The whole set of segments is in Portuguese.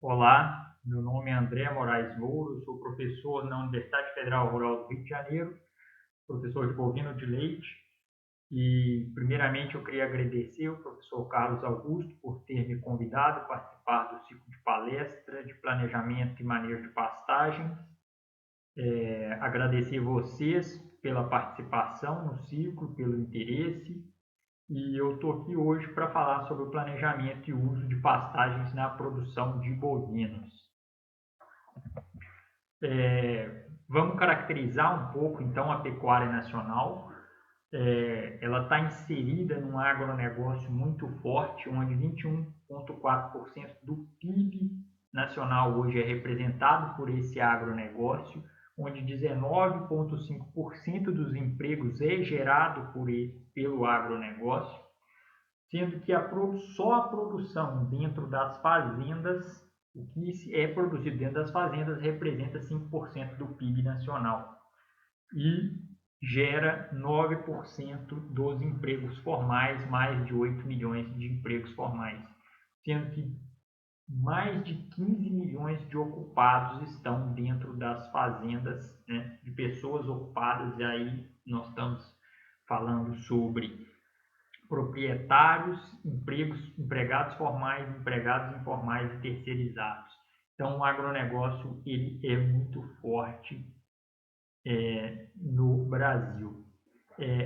Olá, meu nome é André Moraes Moura, eu sou professor na Universidade Federal Rural do Rio de Janeiro, professor de bovino de leite. E, primeiramente, eu queria agradecer ao professor Carlos Augusto por ter me convidado a participar do ciclo de palestra de planejamento e manejo de pastagens. Agradecer vocês pela participação no ciclo, pelo interesse. E eu estou aqui hoje para falar sobre o planejamento e uso de pastagens na produção de bovinos. Vamos caracterizar um pouco, então, a pecuária nacional. Ela está inserida num agronegócio muito forte, onde 21,4% do PIB nacional hoje é representado por esse agronegócio, onde 19,5% dos empregos é gerado pelo agronegócio, sendo que só a produção dentro das fazendas, o que é produzido dentro das fazendas representa 5% do PIB nacional e gera 9% dos empregos formais, mais de 8 milhões de empregos formais, sendo que mais de 15 milhões de ocupados estão dentro das fazendas, né, de pessoas ocupadas, e aí nós estamos falando sobre proprietários, empregados formais, empregados informais e terceirizados. Então, o agronegócio ele é muito forte no Brasil.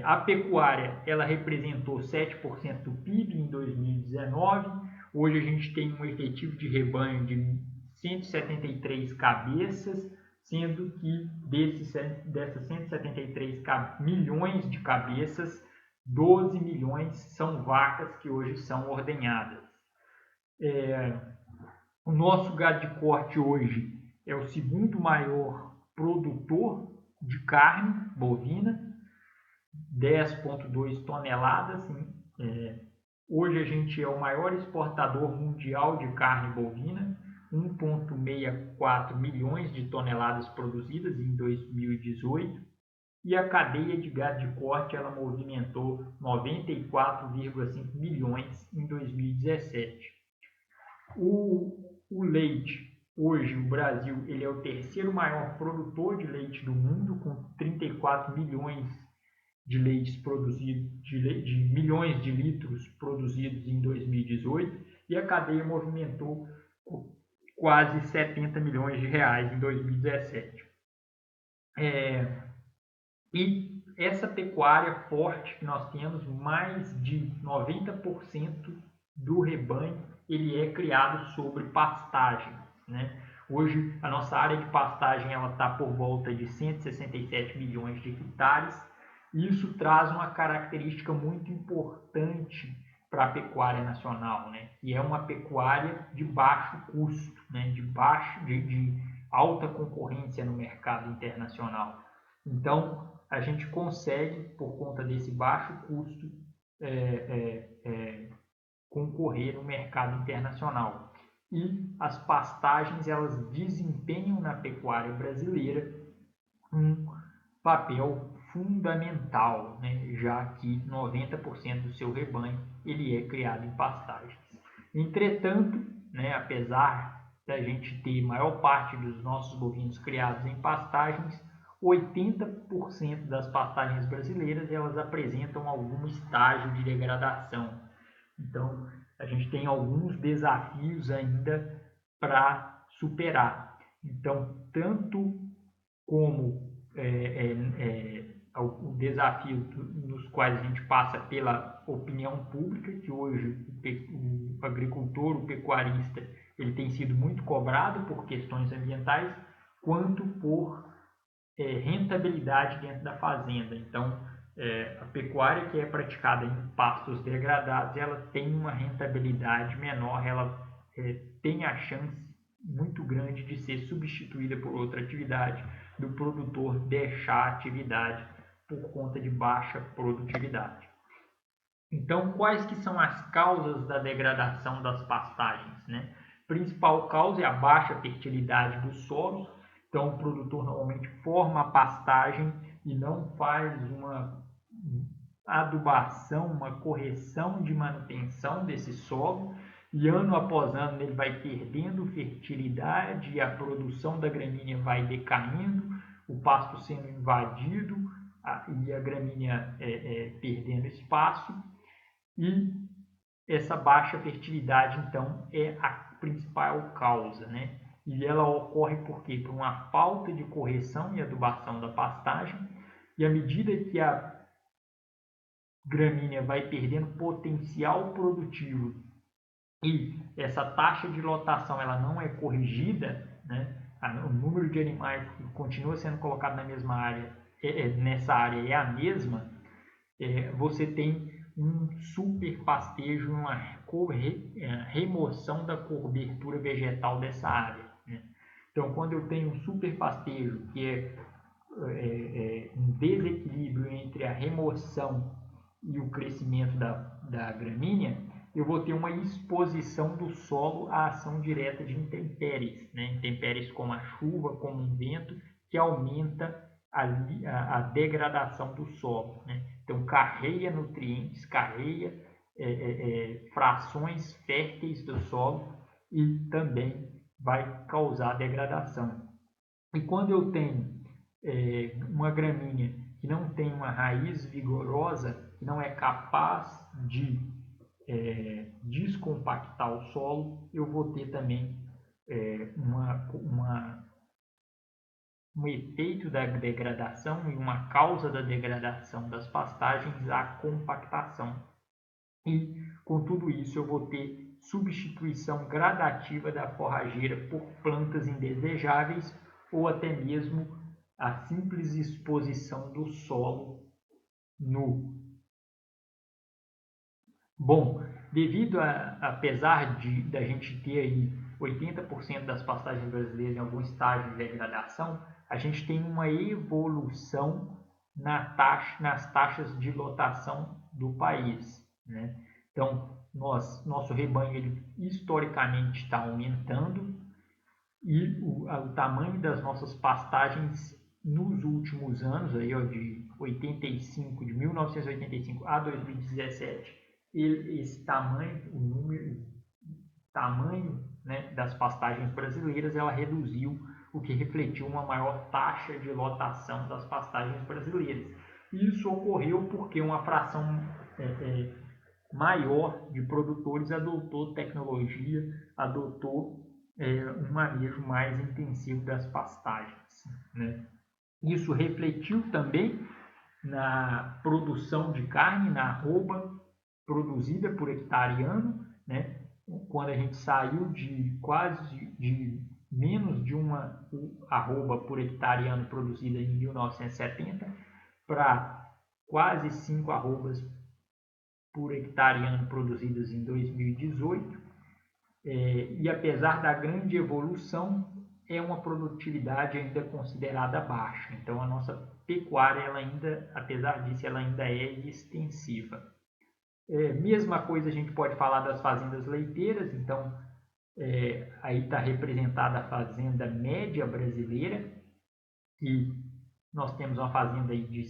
A pecuária ela representou 7% do PIB em 2019. Hoje a gente tem um efetivo de rebanho de 173 cabeças, sendo que dessas 173 milhões de cabeças, 12 milhões são vacas que hoje são ordenhadas. O nosso gado de corte hoje é o segundo maior produtor de carne bovina, 10,2 toneladas. Hoje a gente é o maior exportador mundial de carne bovina, 1,64 milhões de toneladas produzidas em 2018, e a cadeia de gado de corte ela movimentou 94,5 milhões em 2017. O leite, hoje o Brasil ele é o terceiro maior produtor de leite do mundo, com 34 milhões de leites produzidos, de milhões de litros produzidos em 2018, e a cadeia movimentou quase 70 milhões de reais em 2017. E essa pecuária forte que nós temos, mais de 90% do rebanho ele é criado sobre pastagem, né? Hoje a nossa área de pastagem ela está por volta de 167 milhões de hectares. Isso traz uma característica muito importante para a pecuária nacional, né? E é uma pecuária de baixo custo, né? de alta concorrência no mercado internacional. Então, a gente consegue, por conta desse baixo custo, concorrer no mercado internacional. E as pastagens elas desempenham na pecuária brasileira um papel fundamental, né? Já que 90% do seu rebanho ele é criado em pastagens. Entretanto, né, apesar da gente ter maior parte dos nossos bovinos criados em pastagens, 80% das pastagens brasileiras elas apresentam algum estágio de degradação. Então, a gente tem alguns desafios ainda para superar. Então, tanto como o desafio nos quais a gente passa pela opinião pública, que hoje o agricultor, o pecuarista, ele tem sido muito cobrado por questões ambientais, quanto por rentabilidade dentro da fazenda. Então, a pecuária que é praticada em pastos degradados, ela tem uma rentabilidade menor, ela tem a chance muito grande de ser substituída por outra atividade, do produtor deixar a atividade por conta de baixa produtividade. Então, quais que são as causas da degradação das pastagens, né? Principal causa é a baixa fertilidade dos solos. Então, o produtor normalmente forma a pastagem e não faz uma adubação, uma correção de manutenção desse solo. e ano após ano ele vai perdendo fertilidade e a produção da gramínea vai decaindo, o pasto sendo invadido e a gramínea perdendo espaço, e essa baixa fertilidade então é a principal causa, né? E ela ocorre por quê? Por uma falta de correção e adubação da pastagem, e à medida que a gramínea vai perdendo potencial produtivo e essa taxa de lotação ela não é corrigida, né? O número de animais que continua sendo colocado na mesma área, nessa área é a mesma, você tem um superpastejo, uma remoção da cobertura vegetal dessa área, né? Então, quando eu tenho um superpastejo, que é um desequilíbrio entre a remoção e o crescimento da gramínea, eu vou ter uma exposição do solo à ação direta de intempéries, né? Intempéries como a chuva, como um vento, que aumenta a degradação do solo, né? Então, carreia nutrientes, carreia frações férteis do solo e também vai causar degradação. E quando eu tenho uma gramínea que não tem uma raiz vigorosa, que não é capaz de descompactar o solo, eu vou ter também um efeito da degradação e uma causa da degradação das pastagens, a compactação. E com tudo isso eu vou ter substituição gradativa da forrageira por plantas indesejáveis ou até mesmo a simples exposição do solo nu. Bom, apesar da gente ter aí 80% das pastagens brasileiras em algum estágio de degradação, a gente tem uma evolução nas taxas de lotação do país, né? Então, nosso rebanho ele, historicamente está aumentando e o tamanho das nossas pastagens nos últimos anos, aí, de 1985 a 2017, esse tamanho, tamanho, né, das pastagens brasileiras, ela reduziu, o que refletiu uma maior taxa de lotação das pastagens brasileiras. Isso ocorreu porque uma fração maior de produtores adotou tecnologia, adotou um manejo mais intensivo das pastagens, né? Isso refletiu também na produção de carne, na arroba produzida por hectare ano, né? Quando a gente saiu de menos de uma arroba por hectare ano produzida em 1970 para quase 5 arrobas por hectare ano produzidas em 2018, e apesar da grande evolução, é uma produtividade ainda considerada baixa. Então, a nossa pecuária, ela ainda, apesar disso, ela ainda é extensiva. Mesma coisa a gente pode falar das fazendas leiteiras. Então, aí está representada a fazenda média brasileira, e nós temos uma fazenda aí de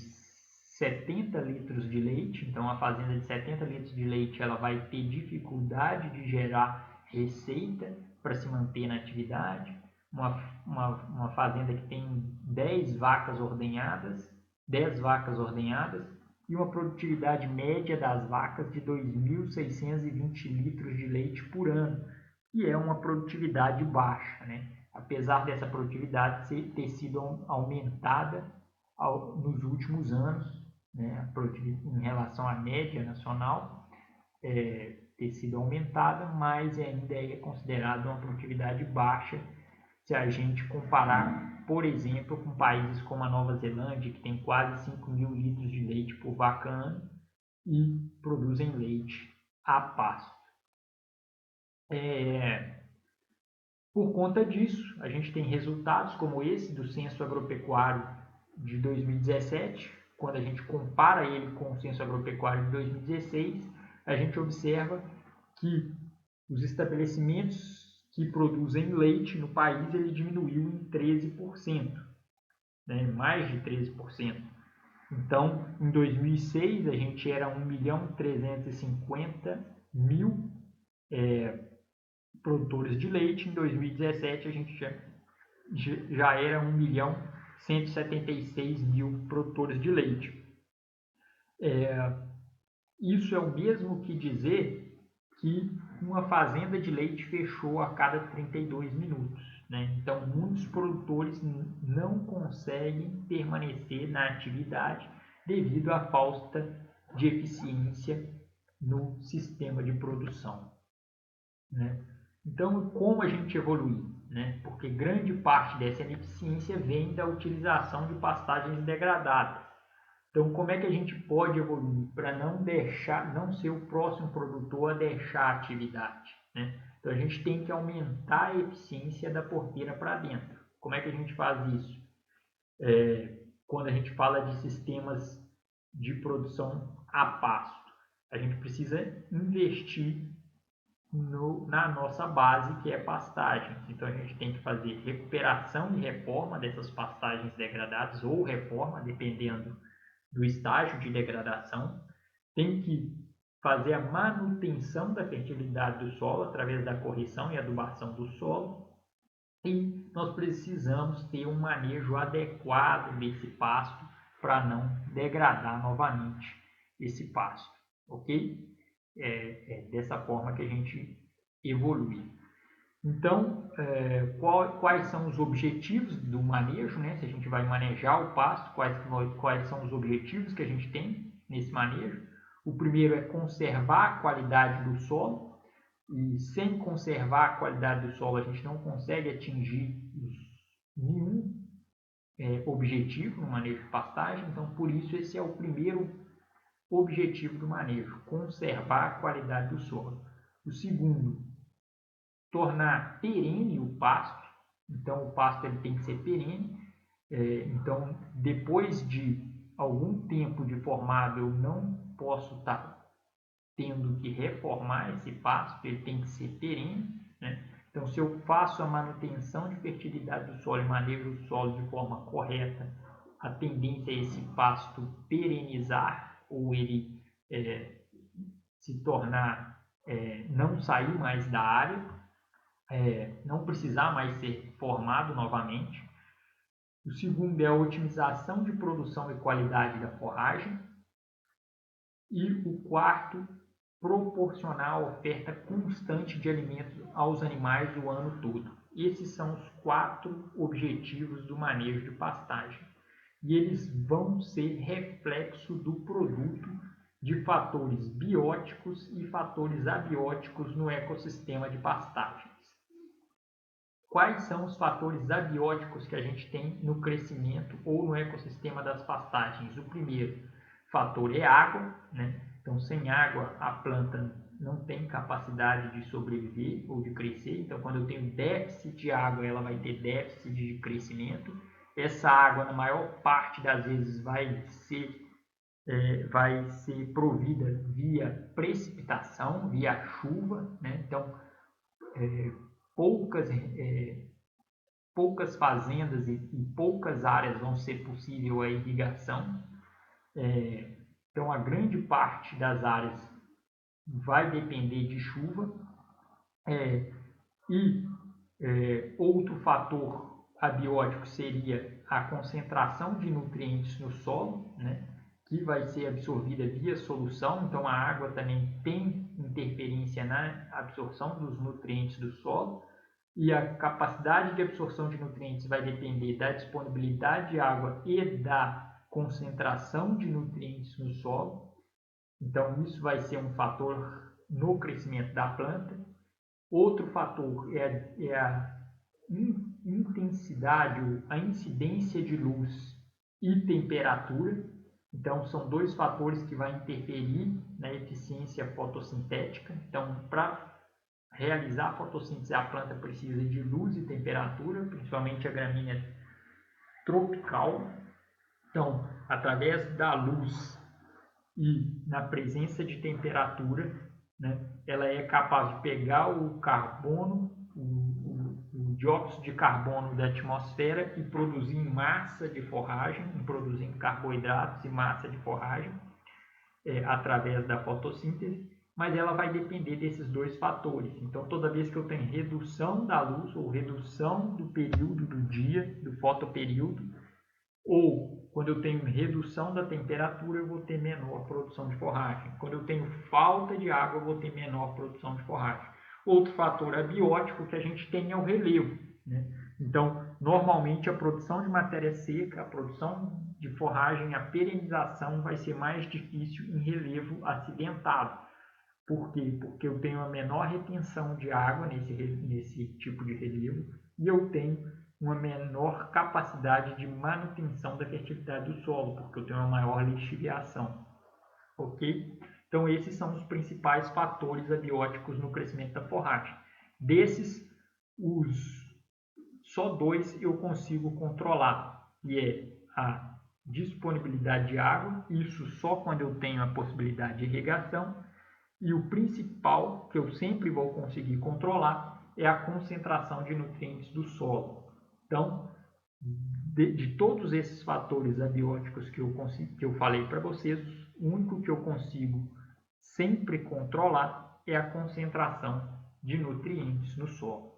70 litros de leite. Então, a fazenda de 70 litros de leite ela vai ter dificuldade de gerar receita para se manter na atividade. Uma fazenda que tem 10 vacas ordenhadas e uma produtividade média das vacas de 2.620 litros de leite por ano, que é uma produtividade baixa, né? Apesar dessa produtividade ter sido aumentada nos últimos anos, né? Em relação à média nacional, ter sido aumentada, mas ainda é considerada uma produtividade baixa se a gente comparar, por exemplo, com países como a Nova Zelândia, que tem quase 5.000 litros de leite por vaca ano e produzem leite a pasto. Por conta disso, a gente tem resultados como esse do Censo Agropecuário de 2017. Quando a gente compara ele com o Censo Agropecuário de 2016, a gente observa que os estabelecimentos que produzem leite no país ele diminuiu em 13%, né? Mais de 13%. Então, em 2006, a gente era 1.350.000 produtores de leite. Em 2017 a gente já era 1.176.000 produtores de leite. Isso é o mesmo que dizer que uma fazenda de leite fechou a cada 32 minutos. Né? Então, muitos produtores não conseguem permanecer na atividade devido à falta de eficiência no sistema de produção. Né? Então, como a gente evoluir? Né? Porque grande parte dessa ineficiência vem da utilização de pastagens degradadas. Então, como é que a gente pode evoluir para não ser o próximo produtor a deixar a atividade? Né? Então, a gente tem que aumentar a eficiência da porteira para dentro. Como é que a gente faz isso? Quando a gente fala de sistemas de produção a pasto, a gente precisa investir na nossa base, que é pastagem. Então, a gente tem que fazer recuperação e reforma dessas pastagens degradadas, ou reforma, dependendo do estágio de degradação, tem que fazer a manutenção da fertilidade do solo através da correção e adubação do solo, e nós precisamos ter um manejo adequado desse pasto para não degradar novamente esse pasto, ok? É dessa forma que a gente evolui. Então, quais são os objetivos do manejo, né? Se a gente vai manejar o pasto, quais são os objetivos que a gente tem nesse manejo? O primeiro é conservar a qualidade do solo, e sem conservar a qualidade do solo a gente não consegue atingir nenhum objetivo no manejo de pastagem. Então, por isso, esse é o primeiro objetivo do manejo, conservar a qualidade do solo. O segundo, tornar perene o pasto. Então, o pasto ele tem que ser perene. Então, depois de algum tempo de formado, eu não posso estar tendo que reformar esse pasto, ele tem que ser perene. Né? Então, se eu faço a manutenção de fertilidade do solo e manejo o solo de forma correta, a tendência é esse pasto perenizar, ou ele se tornar, não sair mais da área, não precisar mais ser formado novamente. O segundo é a otimização de produção e qualidade da forragem. E o quarto, proporcionar a oferta constante de alimentos aos animais o ano todo. Esses são os 4 objetivos do manejo de pastagem. E eles vão ser reflexo do produto de fatores bióticos e fatores abióticos no ecossistema de pastagens. Quais são os fatores abióticos que a gente tem no crescimento ou no ecossistema das pastagens? O primeiro fator é água, né? Então, sem água, a planta não tem capacidade de sobreviver ou de crescer. Então, quando eu tenho déficit de água, ela vai ter déficit de crescimento. Essa água, na maior parte das vezes, vai ser provida via precipitação, via chuva, né? Então, poucas fazendas e poucas áreas vão ser possível a irrigação. Então, a grande parte das áreas vai depender de chuva. Outro fator abiótico seria a concentração de nutrientes no solo, né, que vai ser absorvida via solução. Então, a água também tem interferência na absorção dos nutrientes do solo. E a capacidade de absorção de nutrientes vai depender da disponibilidade de água e da concentração de nutrientes no solo. Então, isso vai ser um fator no crescimento da planta. Outro fator é a intensidade, a incidência de luz e temperatura. Então, são 2 fatores que vão interferir na eficiência fotossintética. Então, para realizar a fotossíntese, a planta precisa de luz e temperatura, principalmente a gramínea tropical. Então, através da luz e na presença de temperatura, né, ela é capaz de pegar o carbono, o dióxido de carbono da atmosfera e produzir massa de forragem, produzindo carboidratos e massa de forragem através da fotossíntese. mas ela vai depender desses dois fatores. Então, toda vez que eu tenho redução da luz ou redução do período do dia, do fotoperíodo, ou quando eu tenho redução da temperatura, eu vou ter menor produção de forragem. Quando eu tenho falta de água, eu vou ter menor produção de forragem. Outro fator abiótico que a gente tem é o relevo, né? Então, normalmente a produção de matéria seca, a produção de forragem, a perenização vai ser mais difícil em relevo acidentado. Por quê? Porque eu tenho a menor retenção de água nesse tipo de relevo e eu tenho uma menor capacidade de manutenção da fertilidade do solo, porque eu tenho uma maior lixiviação. Ok? Então, esses são os principais fatores abióticos no crescimento da forragem. Desses, só dois eu consigo controlar, que é a disponibilidade de água, isso só quando eu tenho a possibilidade de irrigação, e o principal, que eu sempre vou conseguir controlar, é a concentração de nutrientes do solo. Então, de todos esses fatores abióticos que eu falei para vocês, o único que eu consigo sempre controlar é a concentração de nutrientes no solo.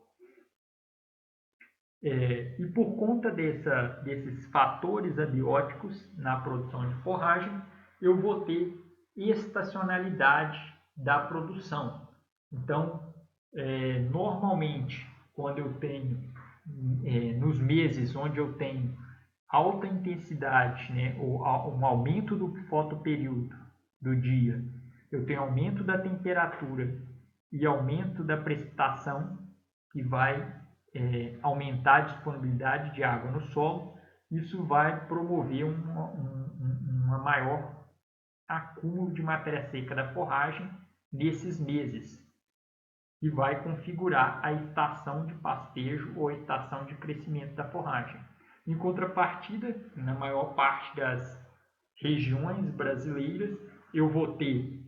E por conta desses fatores abióticos na produção de forragem, eu vou ter estacionalidade da produção. Então, normalmente, quando eu tenho, nos meses onde eu tenho alta intensidade, né, ou um aumento do fotoperíodo do dia, eu tenho aumento da temperatura e aumento da precipitação, que vai aumentar a disponibilidade de água no solo, isso vai promover uma maior acúmulo de matéria seca da forragem nesses meses, e vai configurar a estação de pastejo ou a estação de crescimento da forragem. Em contrapartida, na maior parte das regiões brasileiras, eu vou ter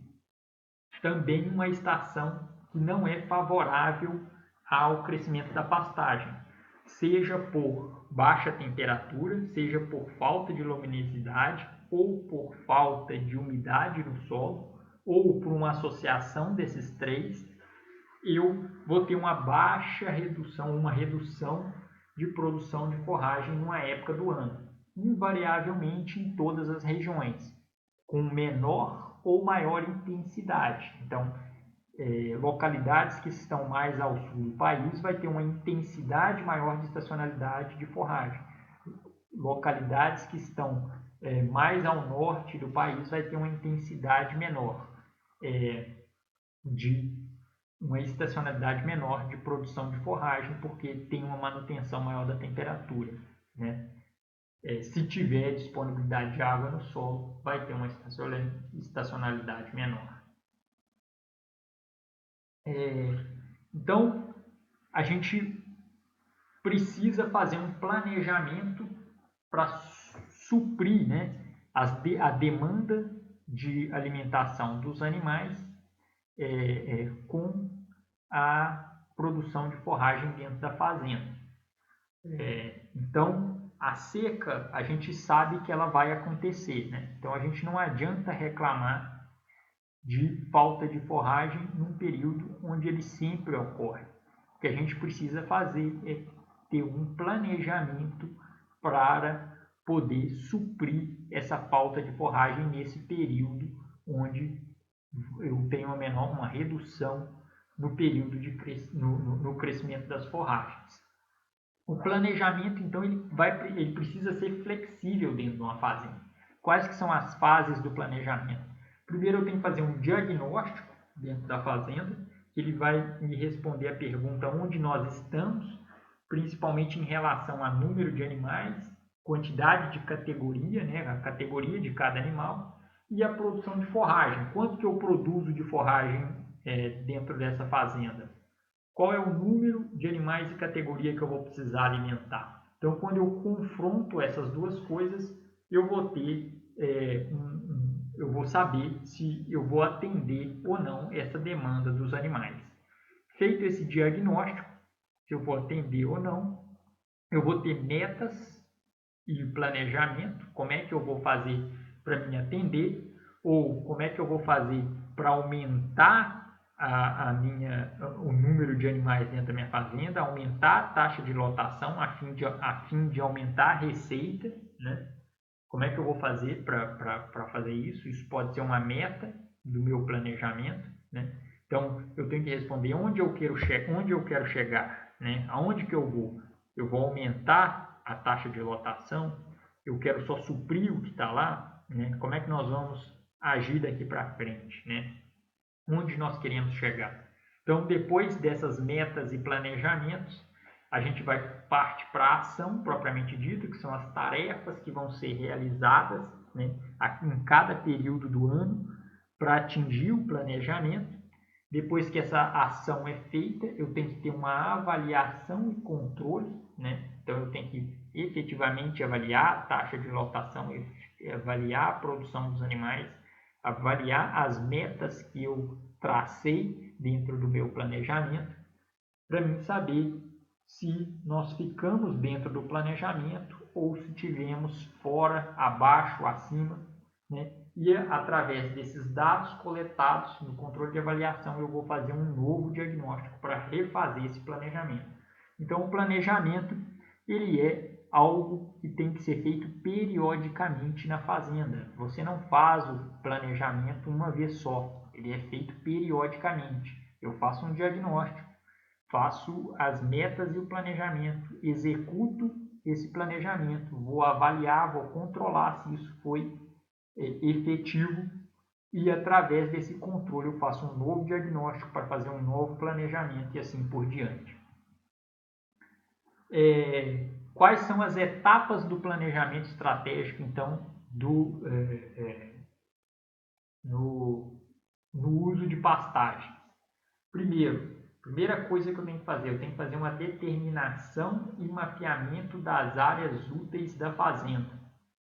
também uma estação que não é favorável ao crescimento da pastagem, seja por baixa temperatura, seja por falta de luminosidade, ou por falta de umidade no solo, ou por uma associação desses três, eu vou ter uma baixa redução, uma redução de produção de forragem numa época do ano, invariavelmente em todas as regiões, com menor ou maior intensidade. Então, localidades que estão mais ao sul do país vai ter uma intensidade maior de estacionalidade de forragem. Localidades que estão mais ao norte do país vai ter uma intensidade menor, de uma estacionalidade menor de produção de forragem, porque tem uma manutenção maior da temperatura, né? Se tiver disponibilidade de água no solo, vai ter uma estacionalidade menor. Então, a gente precisa fazer um planejamento para suprir, né, a demanda de alimentação dos animais com a produção de forragem dentro da fazenda. Então, a seca, a gente sabe que ela vai acontecer, né? Então, a gente não adianta reclamar de falta de forragem num período onde ele sempre ocorre. O que a gente precisa fazer é ter um planejamento para poder suprir essa falta de forragem nesse período onde eu tenho uma redução no período no crescimento das forragens. O planejamento, então, ele precisa ser flexível dentro de uma fazenda. Quais que são as fases do planejamento? Primeiro, eu tenho que fazer um diagnóstico dentro da fazenda, que ele vai me responder a pergunta onde nós estamos, principalmente em relação a número de animais, quantidade de categoria, né, a categoria de cada animal, e a produção de forragem. Quanto que eu produzo de forragem dentro dessa fazenda? Qual é o número de animais e categoria que eu vou precisar alimentar? Então, quando eu confronto essas duas coisas, eu vou ter eu vou saber se eu vou atender ou não essa demanda dos animais. Feito esse diagnóstico, se eu vou atender ou não, eu vou ter metas e planejamento, como é que eu vou fazer para me atender, ou como é que eu vou fazer para aumentar o número de animais dentro da minha fazenda, aumentar a taxa de lotação a fim de aumentar a receita, né? Como é que eu vou fazer para fazer isso? Isso pode ser uma meta do meu planejamento, né? Então, eu tenho que responder onde eu quero chegar, né? Aonde que eu vou? Eu vou aumentar a taxa de lotação? Eu quero só suprir o que está lá, né? Como é que nós vamos agir daqui para frente, né? Onde nós queremos chegar? Então, depois dessas metas e planejamentos, a gente vai partir para a ação propriamente dita, que são as tarefas que vão ser realizadas, né, em cada período do ano para atingir o planejamento. Depois que essa ação é feita, eu tenho que ter uma avaliação e controle, né? Então, eu tenho que efetivamente avaliar a taxa de lotação, avaliar a produção dos animais, avaliar as metas que eu tracei dentro do meu planejamento, para mim saber se nós ficamos dentro do planejamento ou se tivemos fora, abaixo, acima, né? E através desses dados coletados no controle de avaliação, eu vou fazer um novo diagnóstico para refazer esse planejamento. Então, o planejamento ele é algo que tem que ser feito periodicamente na fazenda. Você não faz o planejamento uma vez só, ele é feito periodicamente. Eu faço um diagnóstico, faço as metas e o planejamento, executo esse planejamento, vou avaliar, vou controlar se isso foi efetivo e através desse controle eu faço um novo diagnóstico para fazer um novo planejamento e assim por diante. Quais são as etapas do planejamento estratégico, então, no uso de pastagens? Primeira coisa que eu tenho que fazer, eu tenho que fazer uma determinação e mapeamento das áreas úteis da fazenda,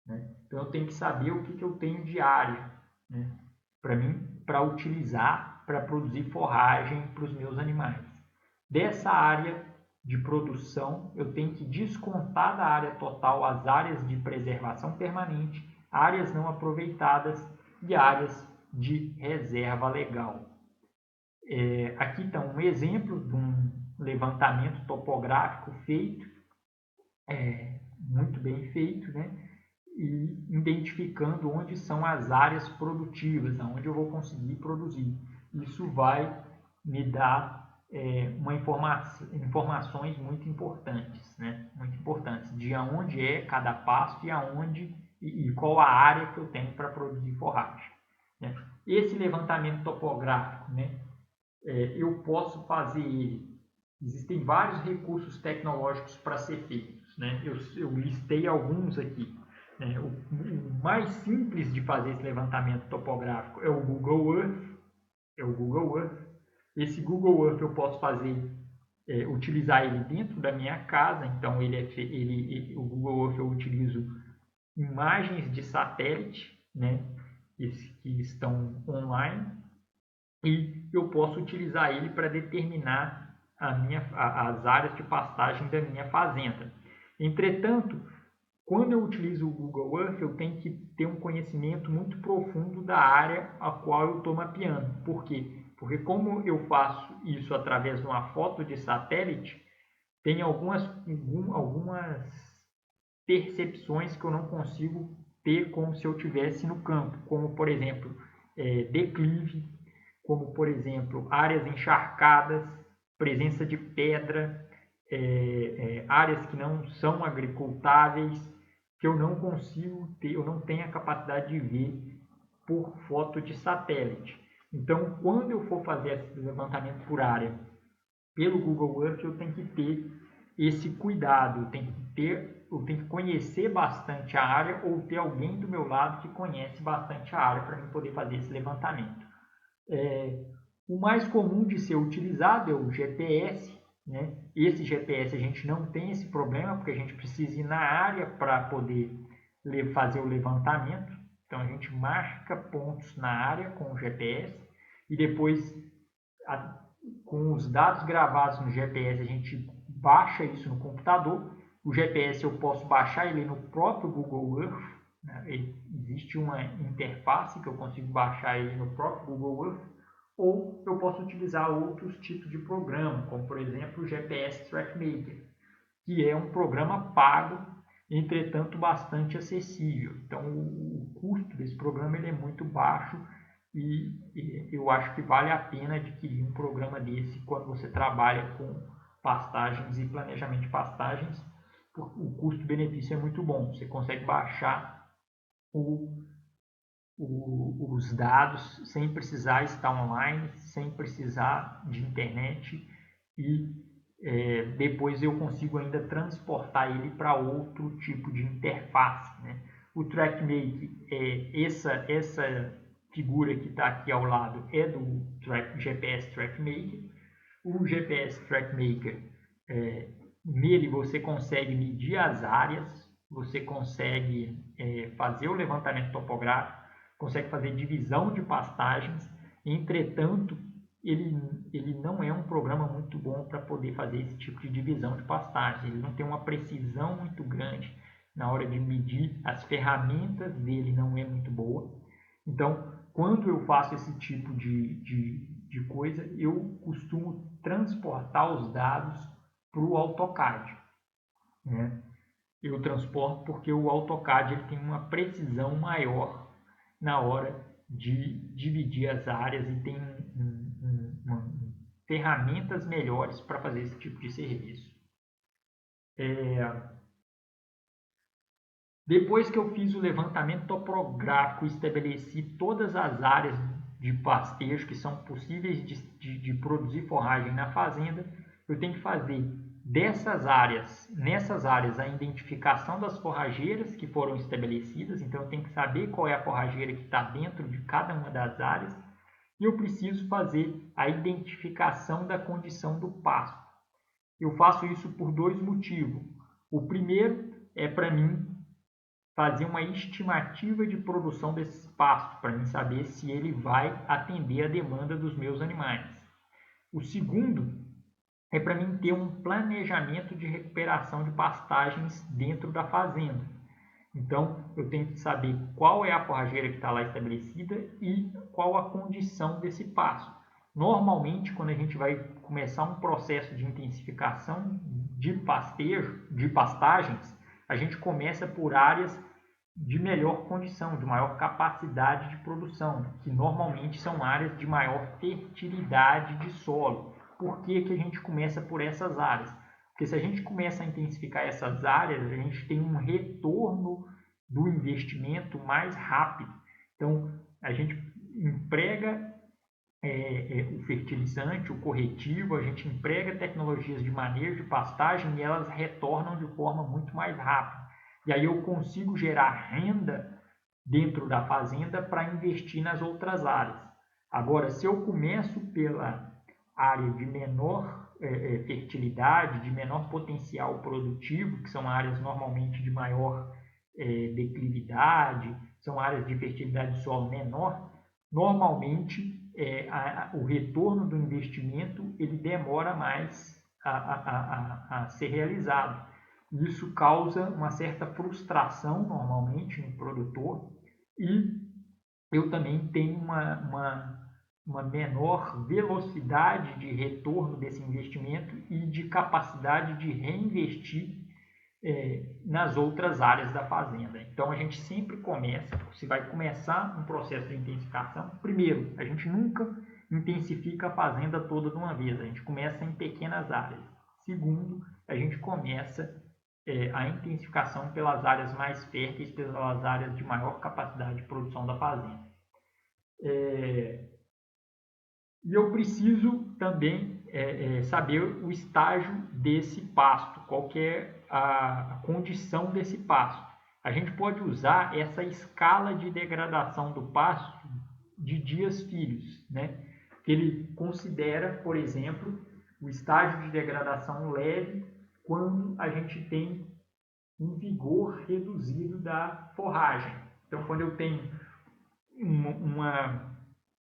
né? Então, eu tenho que saber o que eu tenho de área, né, para utilizar, para produzir forragem para os meus animais. Dessa área de produção, eu tenho que descontar da área total as áreas de preservação permanente, áreas não aproveitadas e áreas de reserva legal. Aqui está um exemplo de um levantamento topográfico feito, muito bem feito, né? E identificando onde são as áreas produtivas, onde eu vou conseguir produzir. Isso vai me dar informações muito importantes, né? Muito importantes, de onde é cada pasto e qual a área que eu tenho para produzir forragem, né? Esse levantamento topográfico, né, eu posso fazer ele. Existem vários recursos tecnológicos para ser feitos, né? Eu listei alguns aqui. O mais simples de fazer esse levantamento topográfico é o Google Earth. Esse Google Earth eu posso utilizar ele dentro da minha casa. Então, o Google Earth eu utilizo imagens de satélite, né, que estão online, e eu posso utilizar ele para determinar as áreas de pastagem da minha fazenda. Entretanto, quando eu utilizo o Google Earth, eu tenho que ter um conhecimento muito profundo da área a qual eu estou mapeando. Por quê? Porque como eu faço isso através de uma foto de satélite, tem algumas percepções que eu não consigo ter como se eu estivesse no campo, como, por exemplo, declive, como, por exemplo, áreas encharcadas, presença de pedra, áreas que não são agricultáveis, que eu não consigo ter, eu não tenho a capacidade de ver por foto de satélite. Então, quando eu for fazer esse levantamento por área pelo Google Earth, eu tenho que ter esse cuidado, eu tenho que conhecer bastante a área ou ter alguém do meu lado que conhece bastante a área para eu poder fazer esse levantamento. O mais comum de ser utilizado é o GPS, né? Esse GPS a gente não tem esse problema, porque a gente precisa ir na área para poder fazer o levantamento. Então, a gente marca pontos na área com o GPS e depois, com os dados gravados no GPS, a gente baixa isso no computador. O GPS eu posso baixar ele no próprio Google Earth, Existe uma interface que eu consigo baixar ele no próprio Google Earth, ou eu posso utilizar outros tipos de programa, como por exemplo o GPS TrackMaker, que é um programa pago, entretanto bastante acessível. Então o custo desse programa ele é muito baixo e eu acho que vale a pena adquirir um programa desse quando você trabalha com pastagens e planejamento de pastagens. O custo-benefício é muito bom. Você consegue baixar os dados sem precisar estar online, sem precisar de internet e depois eu consigo ainda transportar ele para outro tipo de interface, né? O TrackMate, essa figura que está aqui ao lado é do GPS TrackMaker. O GPS TrackMaker, nele você consegue medir as áreas, você consegue fazer o levantamento topográfico, consegue fazer divisão de pastagens. Entretanto, ele não é um programa muito bom para poder fazer esse tipo de divisão de pastagens. Ele não tem uma precisão muito grande na hora de medir. As ferramentas dele não é muito boa. Então, quando eu faço esse tipo de coisa, eu costumo transportar os dados para o AutoCAD, né? Eu transporto porque o AutoCAD ele tem uma precisão maior na hora de dividir as áreas e tem ferramentas melhores para fazer esse tipo de serviço. Depois que eu fiz o levantamento topográfico e estabeleci todas as áreas de pastejo que são possíveis de produzir forragem na fazenda, eu tenho que fazer nessas áreas, a identificação das forrageiras que foram estabelecidas. Então eu tenho que saber qual é a forrageira que está dentro de cada uma das áreas, e eu preciso fazer a identificação da condição do pasto. Eu faço isso por dois motivos. O primeiro é para mim fazer uma estimativa de produção desse pasto, para mim saber se ele vai atender a demanda dos meus animais. O segundo é para mim ter um planejamento de recuperação de pastagens dentro da fazenda. Então, eu tenho que saber qual é a forrageira que está lá estabelecida e qual a condição desse pasto. Normalmente, quando a gente vai começar um processo de intensificação de pastagens, a gente começa por áreas de melhor condição, de maior capacidade de produção, que normalmente são áreas de maior fertilidade de solo. Por que a gente começa por essas áreas? Porque se a gente começa a intensificar essas áreas, a gente tem um retorno do investimento mais rápido. Então, a gente emprega o fertilizante, o corretivo, a gente emprega tecnologias de manejo de pastagem e elas retornam de forma muito mais rápida. E aí eu consigo gerar renda dentro da fazenda para investir nas outras áreas. Agora, se eu começo pela área de menor fertilidade, de menor potencial produtivo, que são áreas normalmente de maior declividade, são áreas de fertilidade de solo menor, normalmente o retorno do investimento ele demora mais a ser realizado. Isso causa uma certa frustração normalmente no produtor, e eu também tenho uma menor velocidade de retorno desse investimento e de capacidade de reinvestir nas outras áreas da fazenda. Então a gente sempre começa, se vai começar um processo de intensificação, primeiro, a gente nunca intensifica a fazenda toda de uma vez, a gente começa em pequenas áreas. Segundo, a gente começa a intensificação pelas áreas mais férteis, pelas áreas de maior capacidade de produção da fazenda. E eu preciso também saber o estágio desse pasto, qual que é a condição desse pasto. A gente pode usar essa escala de degradação do pasto de Dias-Filhos, né? Que ele considera, por exemplo, o estágio de degradação leve quando a gente tem um vigor reduzido da forragem. Então, quando eu tenho uma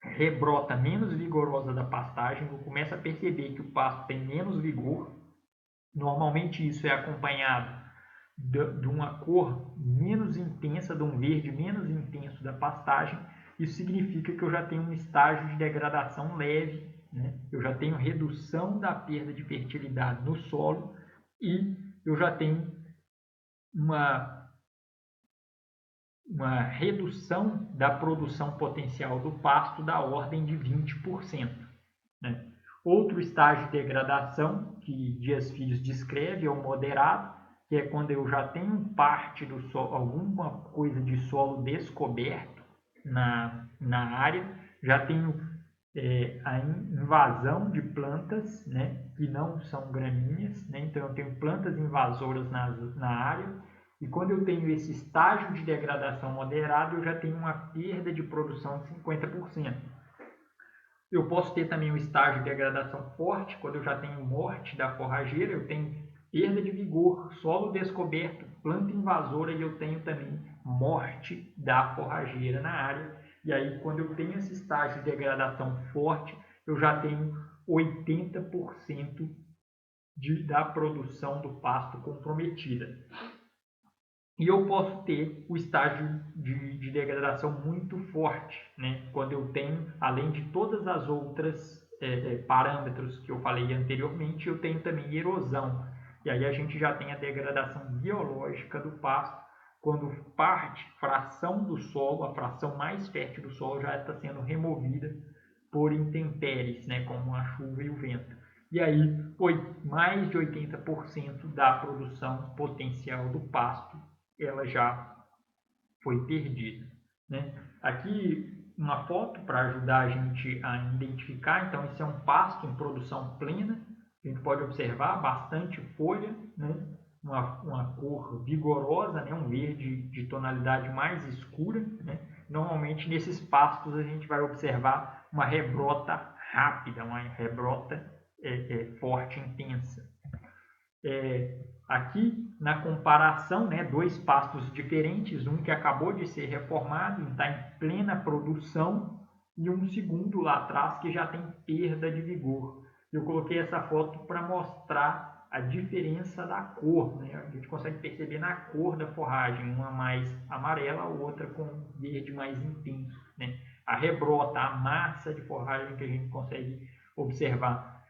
rebrota menos vigorosa da pastagem, eu começo a perceber que o pasto tem menos vigor. Normalmente isso é acompanhado de uma cor menos intensa, de um verde menos intenso da pastagem, isso significa que eu já tenho um estágio de degradação leve, né? Eu já tenho redução da perda de fertilidade no solo e eu já tenho uma redução da produção potencial do pasto da ordem de 20%. Né? Outro estágio de degradação que Dias Filho descreve é o moderado, que é quando eu já tenho parte do solo, alguma coisa de solo descoberto na área, já tenho a invasão de plantas, né, que não são gramíneas, né, então eu tenho plantas invasoras na área, e quando eu tenho esse estágio de degradação moderado, eu já tenho uma perda de produção de 50%. Eu posso ter também um estágio de degradação forte, quando eu já tenho morte da forrageira, eu tenho perda de vigor, solo descoberto, planta invasora e eu tenho também morte da forrageira na área. E aí, quando eu tenho esse estágio de degradação forte, eu já tenho 80% da produção do pasto comprometida. E eu posso ter o estágio de degradação muito forte, né? Quando eu tenho, além de todas as outras parâmetros que eu falei anteriormente, eu tenho também erosão. E aí a gente já tem a degradação biológica do pasto, quando fração do solo, a fração mais fértil do solo já está sendo removida por intempéries, né? Como a chuva e o vento. E aí, mais de 80% da produção potencial do pasto ela já foi perdida. Né? Aqui uma foto para ajudar a gente a identificar. Então, esse é um pasto em produção plena. A gente pode observar bastante folha, né? uma cor vigorosa, né? Um verde de tonalidade mais escura. Né? Normalmente, nesses pastos, a gente vai observar uma rebrota rápida, uma rebrota forte, intensa. Aqui, na comparação, né, dois pastos diferentes, um que acabou de ser reformado e está em plena produção, e um segundo lá atrás que já tem perda de vigor. Eu coloquei essa foto para mostrar a diferença da cor. Né? A gente consegue perceber na cor da forragem, uma mais amarela, a outra com verde mais intenso. Né? A rebrota, a massa de forragem que a gente consegue observar.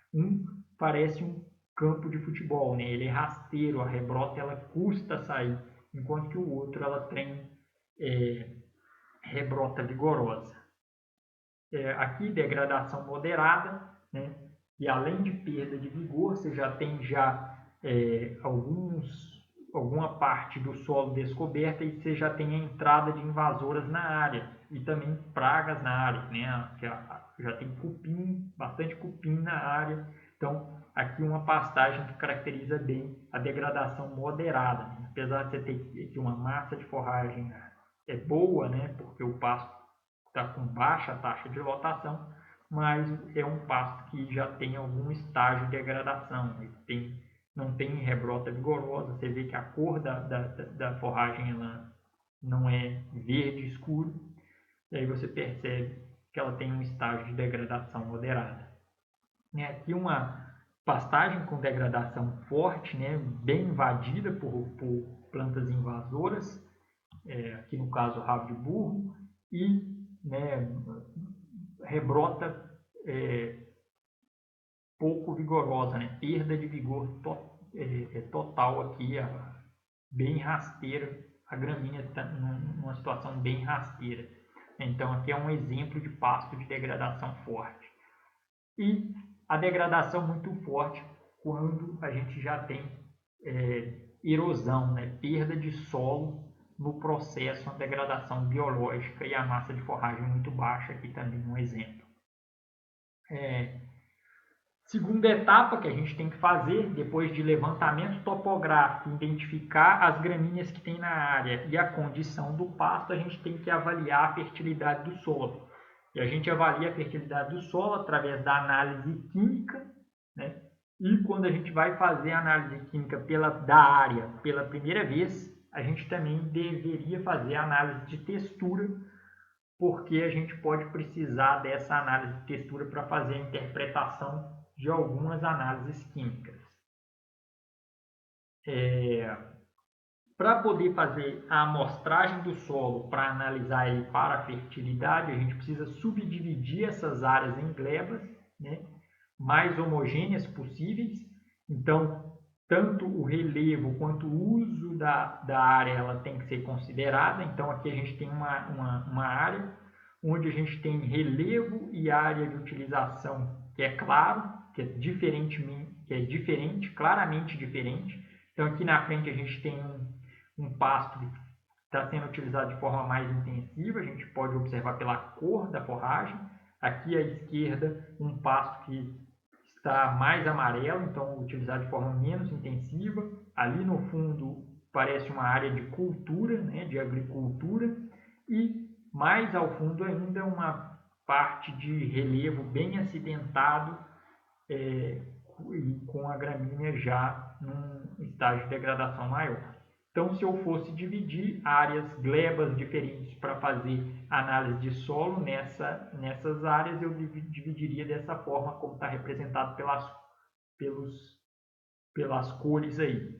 Parece um campo de futebol, né? Ele é rasteiro, a rebrota ela custa sair, enquanto que o outro ela tem rebrota vigorosa. Aqui degradação moderada, né? E além de perda de vigor, você já tem alguma parte do solo descoberta e você já tem a entrada de invasoras na área e também pragas na área, né? Já tem cupim, bastante cupim na área. Então, aqui uma pastagem que caracteriza bem a degradação moderada. Né? Apesar de você ter aqui uma massa de forragem boa, né? Porque o pasto está com baixa taxa de lotação, mas é um pasto que já tem algum estágio de degradação. Não tem rebrota vigorosa, você vê que a cor da forragem ela não é verde escuro, e aí você percebe que ela tem um estágio de degradação moderada. Aqui uma pastagem com degradação forte, né, bem invadida por plantas invasoras, aqui no caso rabo de burro, e né, rebrota pouco vigorosa, né, perda de vigor total aqui, bem rasteira, a gramínea está numa situação bem rasteira. Então aqui é um exemplo de pasto de degradação forte. E a degradação muito forte quando a gente já tem erosão, né? Perda de solo no processo, uma degradação biológica e a massa de forragem muito baixa, aqui também um exemplo. Segunda etapa que a gente tem que fazer, depois de levantamento topográfico, identificar as gramíneas que tem na área e a condição do pasto, a gente tem que avaliar a fertilidade do solo. E a gente avalia a fertilidade do solo através da análise química, né? E quando a gente vai fazer a análise química da área pela primeira vez, a gente também deveria fazer a análise de textura, porque a gente pode precisar dessa análise de textura para fazer a interpretação de algumas análises químicas. Para poder fazer a amostragem do solo, para analisar ele para a fertilidade, a gente precisa subdividir essas áreas em glebas, né, mais homogêneas possíveis. Então, tanto o relevo quanto o uso da área ela tem que ser considerada. Então, aqui a gente tem uma área onde a gente tem relevo e área de utilização que é claro, que é diferente, claramente diferente. Então, aqui na frente a gente tem um pasto que está sendo utilizado de forma mais intensiva, a gente pode observar pela cor da forragem. Aqui à esquerda, um pasto que está mais amarelo, então utilizado de forma menos intensiva. Ali no fundo parece uma área de cultura, né, de agricultura, e mais ao fundo ainda uma parte de relevo bem acidentado, e com a gramínea já num estágio de degradação maior. Então, se eu fosse dividir áreas, glebas diferentes para fazer análise de solo nessas áreas, eu dividiria dessa forma como está representado pelas cores aí.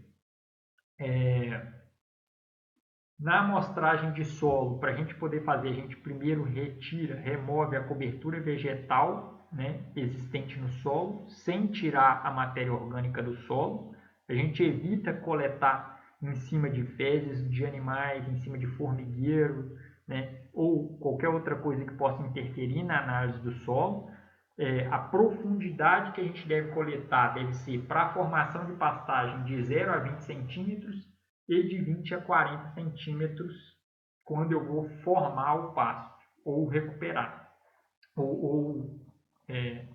Na amostragem de solo, para a gente poder fazer, a gente primeiro remove a cobertura vegetal, né, existente no solo, sem tirar a matéria orgânica do solo. A gente evita coletar em cima de fezes de animais, em cima de formigueiro, né, ou qualquer outra coisa que possa interferir na análise do solo. A profundidade que a gente deve coletar deve ser para a formação de pastagem de 0 a 20 centímetros e de 20 a 40 centímetros quando eu vou formar o pasto, ou recuperar, ou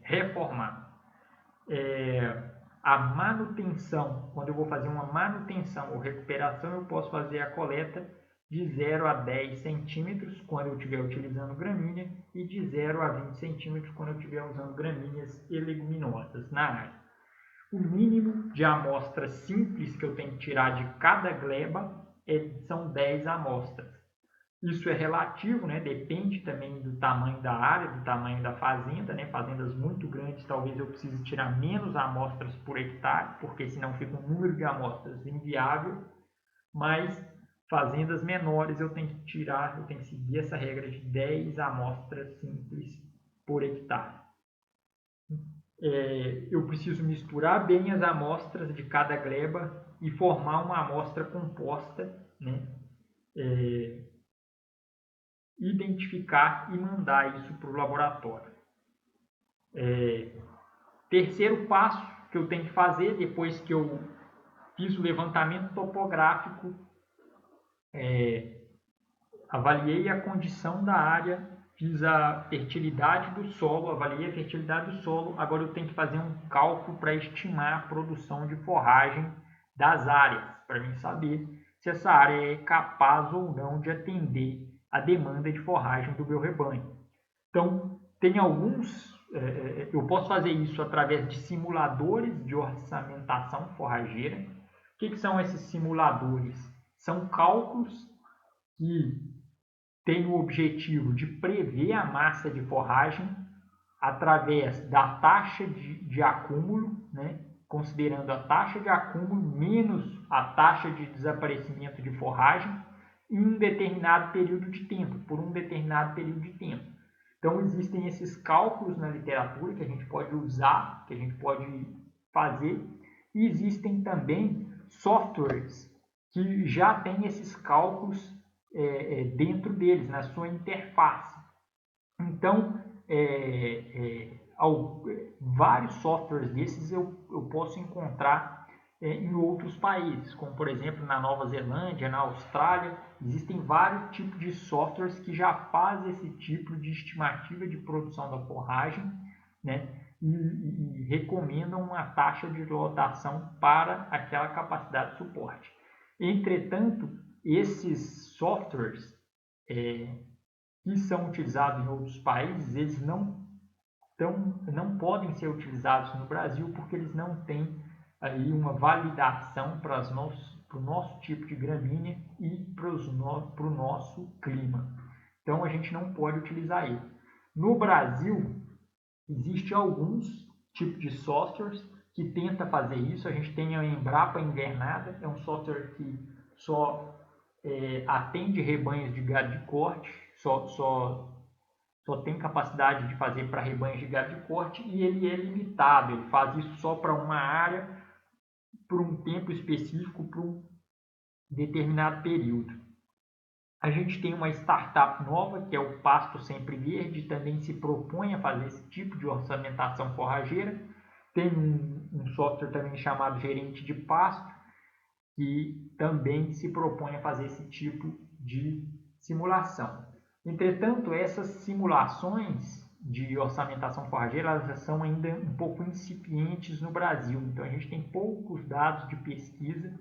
reformar. A manutenção, quando eu vou fazer uma manutenção ou recuperação, eu posso fazer a coleta de 0 a 10 centímetros quando eu estiver utilizando gramínea e de 0 a 20 centímetros quando eu estiver usando gramíneas e leguminosas na área. O mínimo de amostras simples que eu tenho que tirar de cada gleba são 10 amostras. Isso é relativo, né? Depende também do tamanho da área, do tamanho da fazenda, né? Fazendas muito grandes, talvez eu precise tirar menos amostras por hectare, porque senão fica um número de amostras inviável. Mas fazendas menores eu tenho que seguir essa regra de 10 amostras simples por hectare. Eu preciso misturar bem as amostras de cada gleba e formar uma amostra composta, né? Identificar e mandar isso para o laboratório. Terceiro passo que eu tenho que fazer depois que eu fiz o levantamento topográfico, avaliei a condição da área, fiz a fertilidade do solo, avaliei a fertilidade do solo, agora eu tenho que fazer um cálculo para estimar a produção de forragem das áreas, para mim saber se essa área é capaz ou não de atender a demanda de forragem do meu rebanho. Então, tem eu posso fazer isso através de simuladores de orçamentação forrageira. O que são esses simuladores? São cálculos que têm o objetivo de prever a massa de forragem através da taxa de acúmulo, né? Considerando a taxa de acúmulo menos a taxa de desaparecimento de forragem em um determinado período de tempo, por um determinado período de tempo. Então, existem esses cálculos na literatura que a gente pode usar, que a gente pode fazer, e existem também softwares que já têm esses cálculos dentro deles, na sua interface. Então, vários softwares desses eu posso encontrar em outros países, como por exemplo na Nova Zelândia, na Austrália. Existem vários tipos de softwares que já fazem esse tipo de estimativa de produção da forragem, né? E recomendam uma taxa de lotação para aquela capacidade de suporte. Entretanto, esses softwares que são utilizados em outros países, eles não podem ser utilizados no Brasil porque eles não têm aí uma validação para o nosso tipo de gramínea e para o nosso clima. Então a gente não pode utilizar ele. No Brasil, existem alguns tipos de softwares que tentam fazer isso. A gente tem a Embrapa Invernada, é um software que atende rebanhos de gado de corte, só tem capacidade de fazer para rebanhos de gado de corte e ele é limitado, ele faz isso só para uma área, por um tempo específico, por um determinado período. A gente tem uma startup nova, que é o Pasto Sempre Verde, também se propõe a fazer esse tipo de orçamentação forrageira. Tem um software também chamado Gerente de Pasto, que também se propõe a fazer esse tipo de simulação. Entretanto, essas simulações de orçamentação forrageira elas são ainda um pouco incipientes no Brasil. Então, a gente tem poucos dados de pesquisa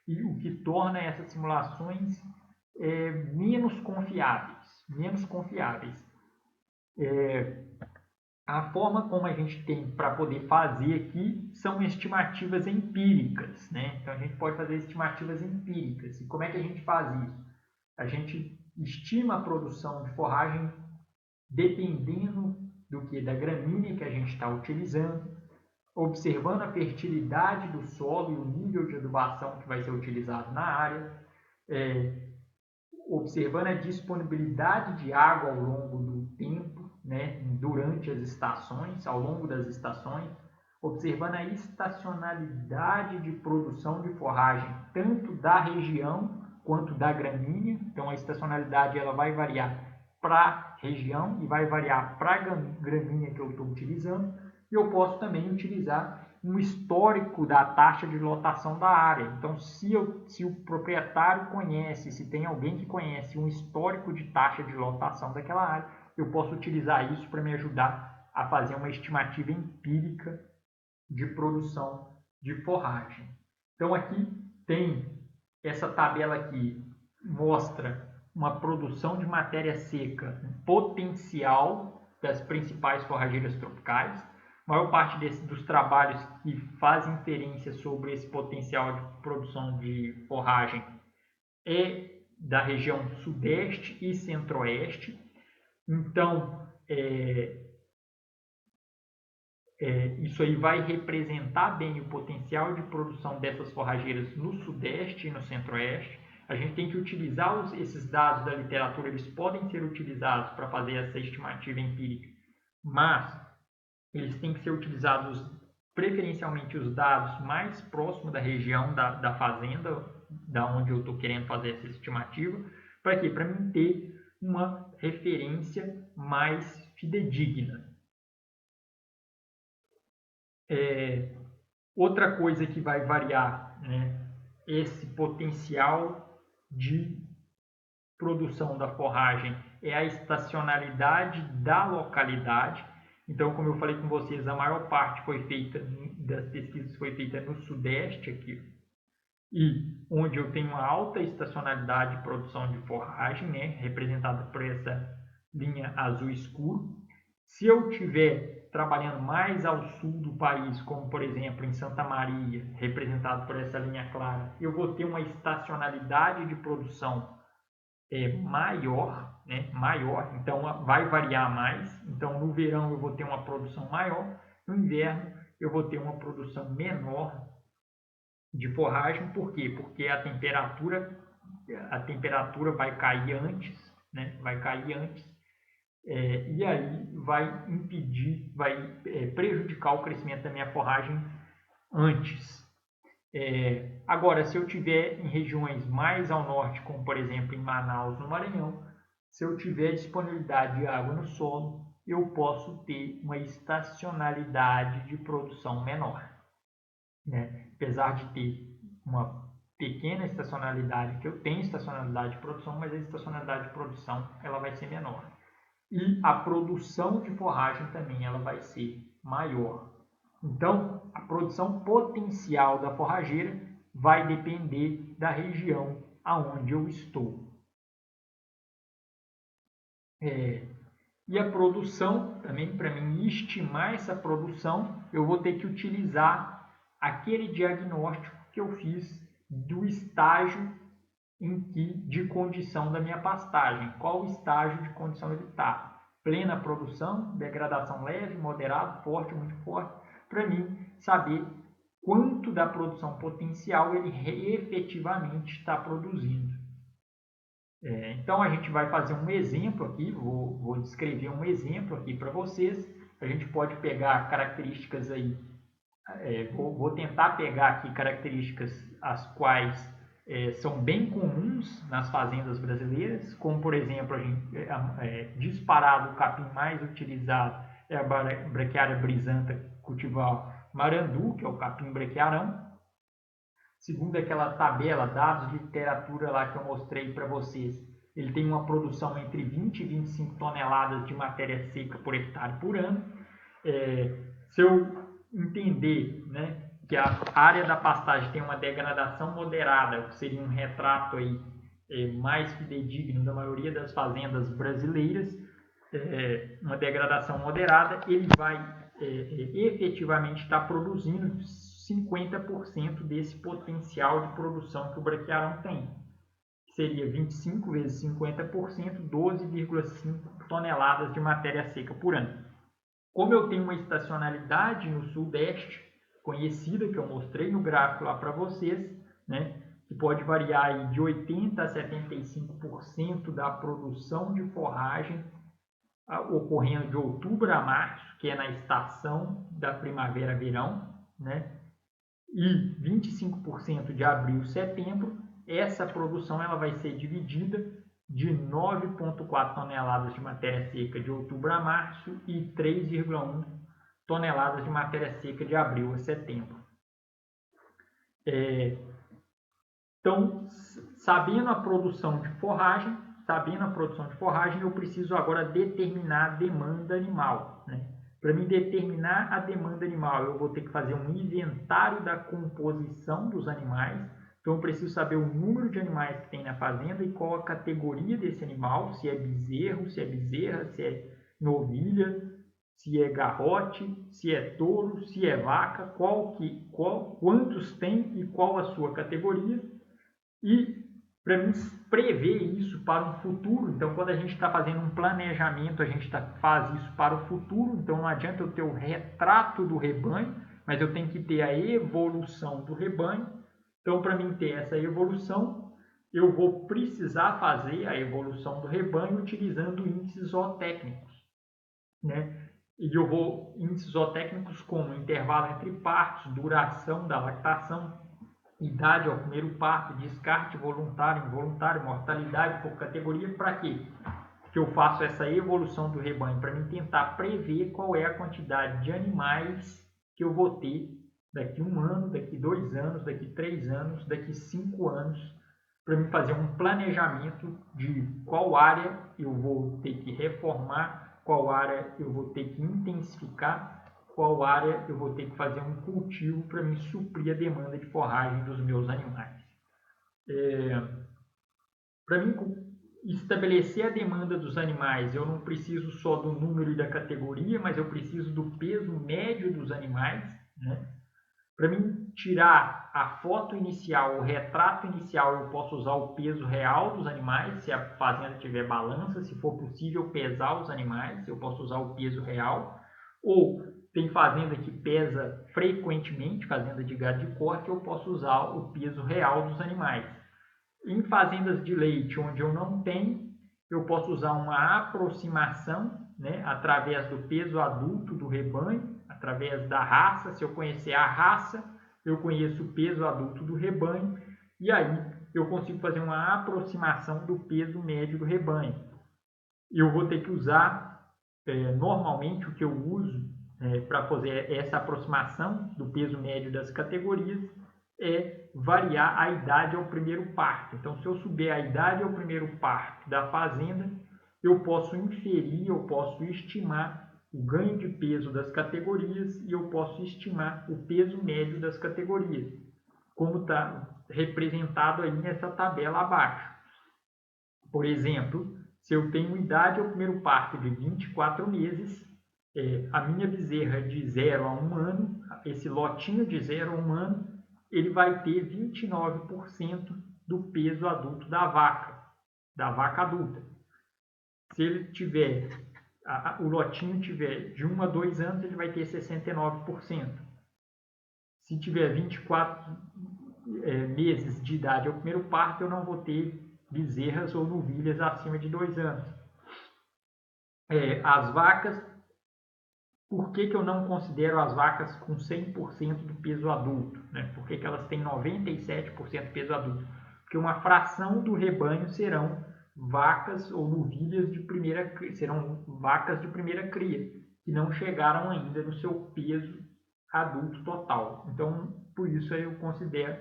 e o que torna essas simulações menos confiáveis. A forma como a gente tem para poder fazer aqui são estimativas empíricas, né? Então a gente pode fazer estimativas empíricas. E como é que a gente faz isso? A gente estima a produção de forragem dependendo do que? Da gramínea que a gente está utilizando, observando a fertilidade do solo e o nível de adubação que vai ser utilizado na área, observando a disponibilidade de água ao longo do tempo, né, durante as estações, ao longo das estações, observando a estacionalidade de produção de forragem, tanto da região quanto da gramínea. Então, a estacionalidade ela vai variar para a região e vai variar para a gramínea que eu estou utilizando. E eu posso também utilizar um histórico da taxa de lotação da área. Então, se o proprietário conhece, se tem alguém que conhece um histórico de taxa de lotação daquela área, eu posso utilizar isso para me ajudar a fazer uma estimativa empírica de produção de forragem. Então, aqui tem essa tabela aqui, mostra uma produção de matéria seca potencial das principais forrageiras tropicais. A maior parte dos trabalhos que fazem inferência sobre esse potencial de produção de forragem é da região sudeste e centro-oeste. Então, isso aí vai representar bem o potencial de produção dessas forrageiras no sudeste e no centro-oeste. A gente tem que utilizar esses dados da literatura, eles podem ser utilizados para fazer essa estimativa empírica, mas eles têm que ser utilizados preferencialmente os dados mais próximos da região da fazenda, da onde eu estou querendo fazer essa estimativa. Para quê? Para mim ter uma referência mais fidedigna. Outra coisa que vai variar, né, esse potencial de produção da forragem é a estacionalidade da localidade. Então, como eu falei com vocês, a maior parte das pesquisas foi feita no sudeste aqui, e onde eu tenho uma alta estacionalidade de produção de forragem, né, representada por essa linha azul escuro. Se eu tiver trabalhando mais ao sul do país, como por exemplo em Santa Maria, representado por essa linha clara, eu vou ter uma estacionalidade de produção maior, né? Maior, então vai variar mais. Então no verão eu vou ter uma produção maior, no inverno eu vou ter uma produção menor de forragem. Por quê? Porque a temperatura vai cair antes, né? Vai cair antes. E aí vai impedir, vai prejudicar o crescimento da minha forragem antes. Agora, se eu tiver em regiões mais ao norte, como por exemplo em Manaus, no Maranhão, se eu tiver disponibilidade de água no solo, eu posso ter uma estacionalidade de produção menor, né? Apesar de ter uma pequena estacionalidade, que eu tenho estacionalidade de produção, mas a estacionalidade de produção ela vai ser menor. E a produção de forragem também ela vai ser maior. Então, a produção potencial da forrageira vai depender da região aonde eu estou. E a produção, também para mim estimar essa produção, eu vou ter que utilizar aquele diagnóstico que eu fiz do estágio de condição da minha pastagem. Qual o estágio de condição ele está? Plena produção, degradação leve, moderado, forte, muito forte, para mim saber quanto da produção potencial ele efetivamente está produzindo. Então a gente vai fazer um exemplo aqui, vou descrever um exemplo aqui para vocês. A gente pode pegar características aí, vou tentar pegar aqui características as quais são bem comuns nas fazendas brasileiras, como por exemplo, disparado o capim mais utilizado é a braquiária brisanta cultivar marandu, que é o capim braquiarão. Segundo aquela tabela, dados de literatura lá que eu mostrei para vocês, ele tem uma produção entre 20 e 25 toneladas de matéria seca por hectare por ano. Se eu entender, né, que a área da pastagem tem uma degradação moderada, que seria um retrato aí, mais fidedigno da maioria das fazendas brasileiras, uma degradação moderada, ele vai efetivamente estar produzindo 50% desse potencial de produção que o braquiarão tem. Seria 25 vezes 50%, 12,5 toneladas de matéria seca por ano. Como eu tenho uma estacionalidade no sudeste, conhecida, que eu mostrei no gráfico lá para vocês, né, que pode variar aí de 80% a 75% da produção de forragem ocorrendo de outubro a março, que é na estação da primavera-verão, né, e 25% de abril a setembro. Essa produção ela vai ser dividida de 9,4 toneladas de matéria seca de outubro a março e 3,1 toneladas de matéria seca de abril a setembro. Então, sabendo a produção de forragem, eu preciso agora determinar a demanda animal, né? Para me determinar a demanda animal, eu vou ter que fazer um inventário da composição dos animais. Então, eu preciso saber o número de animais que tem na fazenda e qual a categoria desse animal, se é bezerro, se é bezerra, se é novilha, se é garrote, se é touro, se é vaca, quantos tem e qual a sua categoria. E para mim prever isso para um futuro, então quando a gente está fazendo um planejamento, a gente faz isso para o futuro, então não adianta eu ter o retrato do rebanho, mas eu tenho que ter a evolução do rebanho. Então, para mim ter essa evolução, eu vou precisar fazer a evolução do rebanho utilizando índices zootécnicos, né? E eu vou índices zootécnicos como intervalo entre partos, duração da lactação, idade ao primeiro parto, descarte voluntário, involuntário, mortalidade por categoria. Para quê? Que eu faço essa evolução do rebanho para mim tentar prever qual é a quantidade de animais que eu vou ter daqui 1 ano, daqui 2 anos, daqui 3 anos, daqui 5 anos, para me fazer um planejamento de qual área eu vou ter que reformar, qual área eu vou ter que intensificar, qual área eu vou ter que fazer um cultivo para me suprir a demanda de forragem dos meus animais. Para mim estabelecer a demanda dos animais, eu não preciso só do número e da categoria, mas eu preciso do peso médio dos animais, né? Para mim tirar a foto inicial, o retrato inicial, eu posso usar o peso real dos animais, se a fazenda tiver balança, se for possível pesar os animais, eu posso usar o peso real. Ou tem fazenda que pesa frequentemente, fazenda de gado de corte, eu posso usar o peso real dos animais. Em fazendas de leite, onde eu não tenho, eu posso usar uma aproximação, né, através do peso adulto do rebanho, através da raça. Se eu conhecer a raça, eu conheço o peso adulto do rebanho, e aí eu consigo fazer uma aproximação do peso médio do rebanho. Eu vou ter que usar, normalmente o que eu uso para fazer essa aproximação do peso médio das categorias é variar a idade ao primeiro parto. Então, se eu souber a idade ao primeiro parto da fazenda, eu posso inferir, eu posso estimar o ganho de peso das categorias e eu posso estimar o peso médio das categorias, como está representado aí nessa tabela abaixo. Por exemplo, se eu tenho idade ao primeiro parto de 24 meses, a minha bezerra de 0 a 1 ano, esse lotinho de 0 a 1 ano, ele vai ter 29% do peso adulto da vaca adulta. Se ele tiver, o lotinho tiver de 1 a 2 anos, ele vai ter 69%. Se tiver 24 meses de idade ao primeiro parto, eu não vou ter bezerras ou novilhas acima de 2 anos. As vacas, por que eu não considero as vacas com 100% do peso adulto? Né? Por que elas têm 97% do peso adulto? Porque uma fração do rebanho serão vacas ou novilhas de primeira cria, serão vacas de primeira cria, que não chegaram ainda no seu peso adulto total. Então, por isso eu considero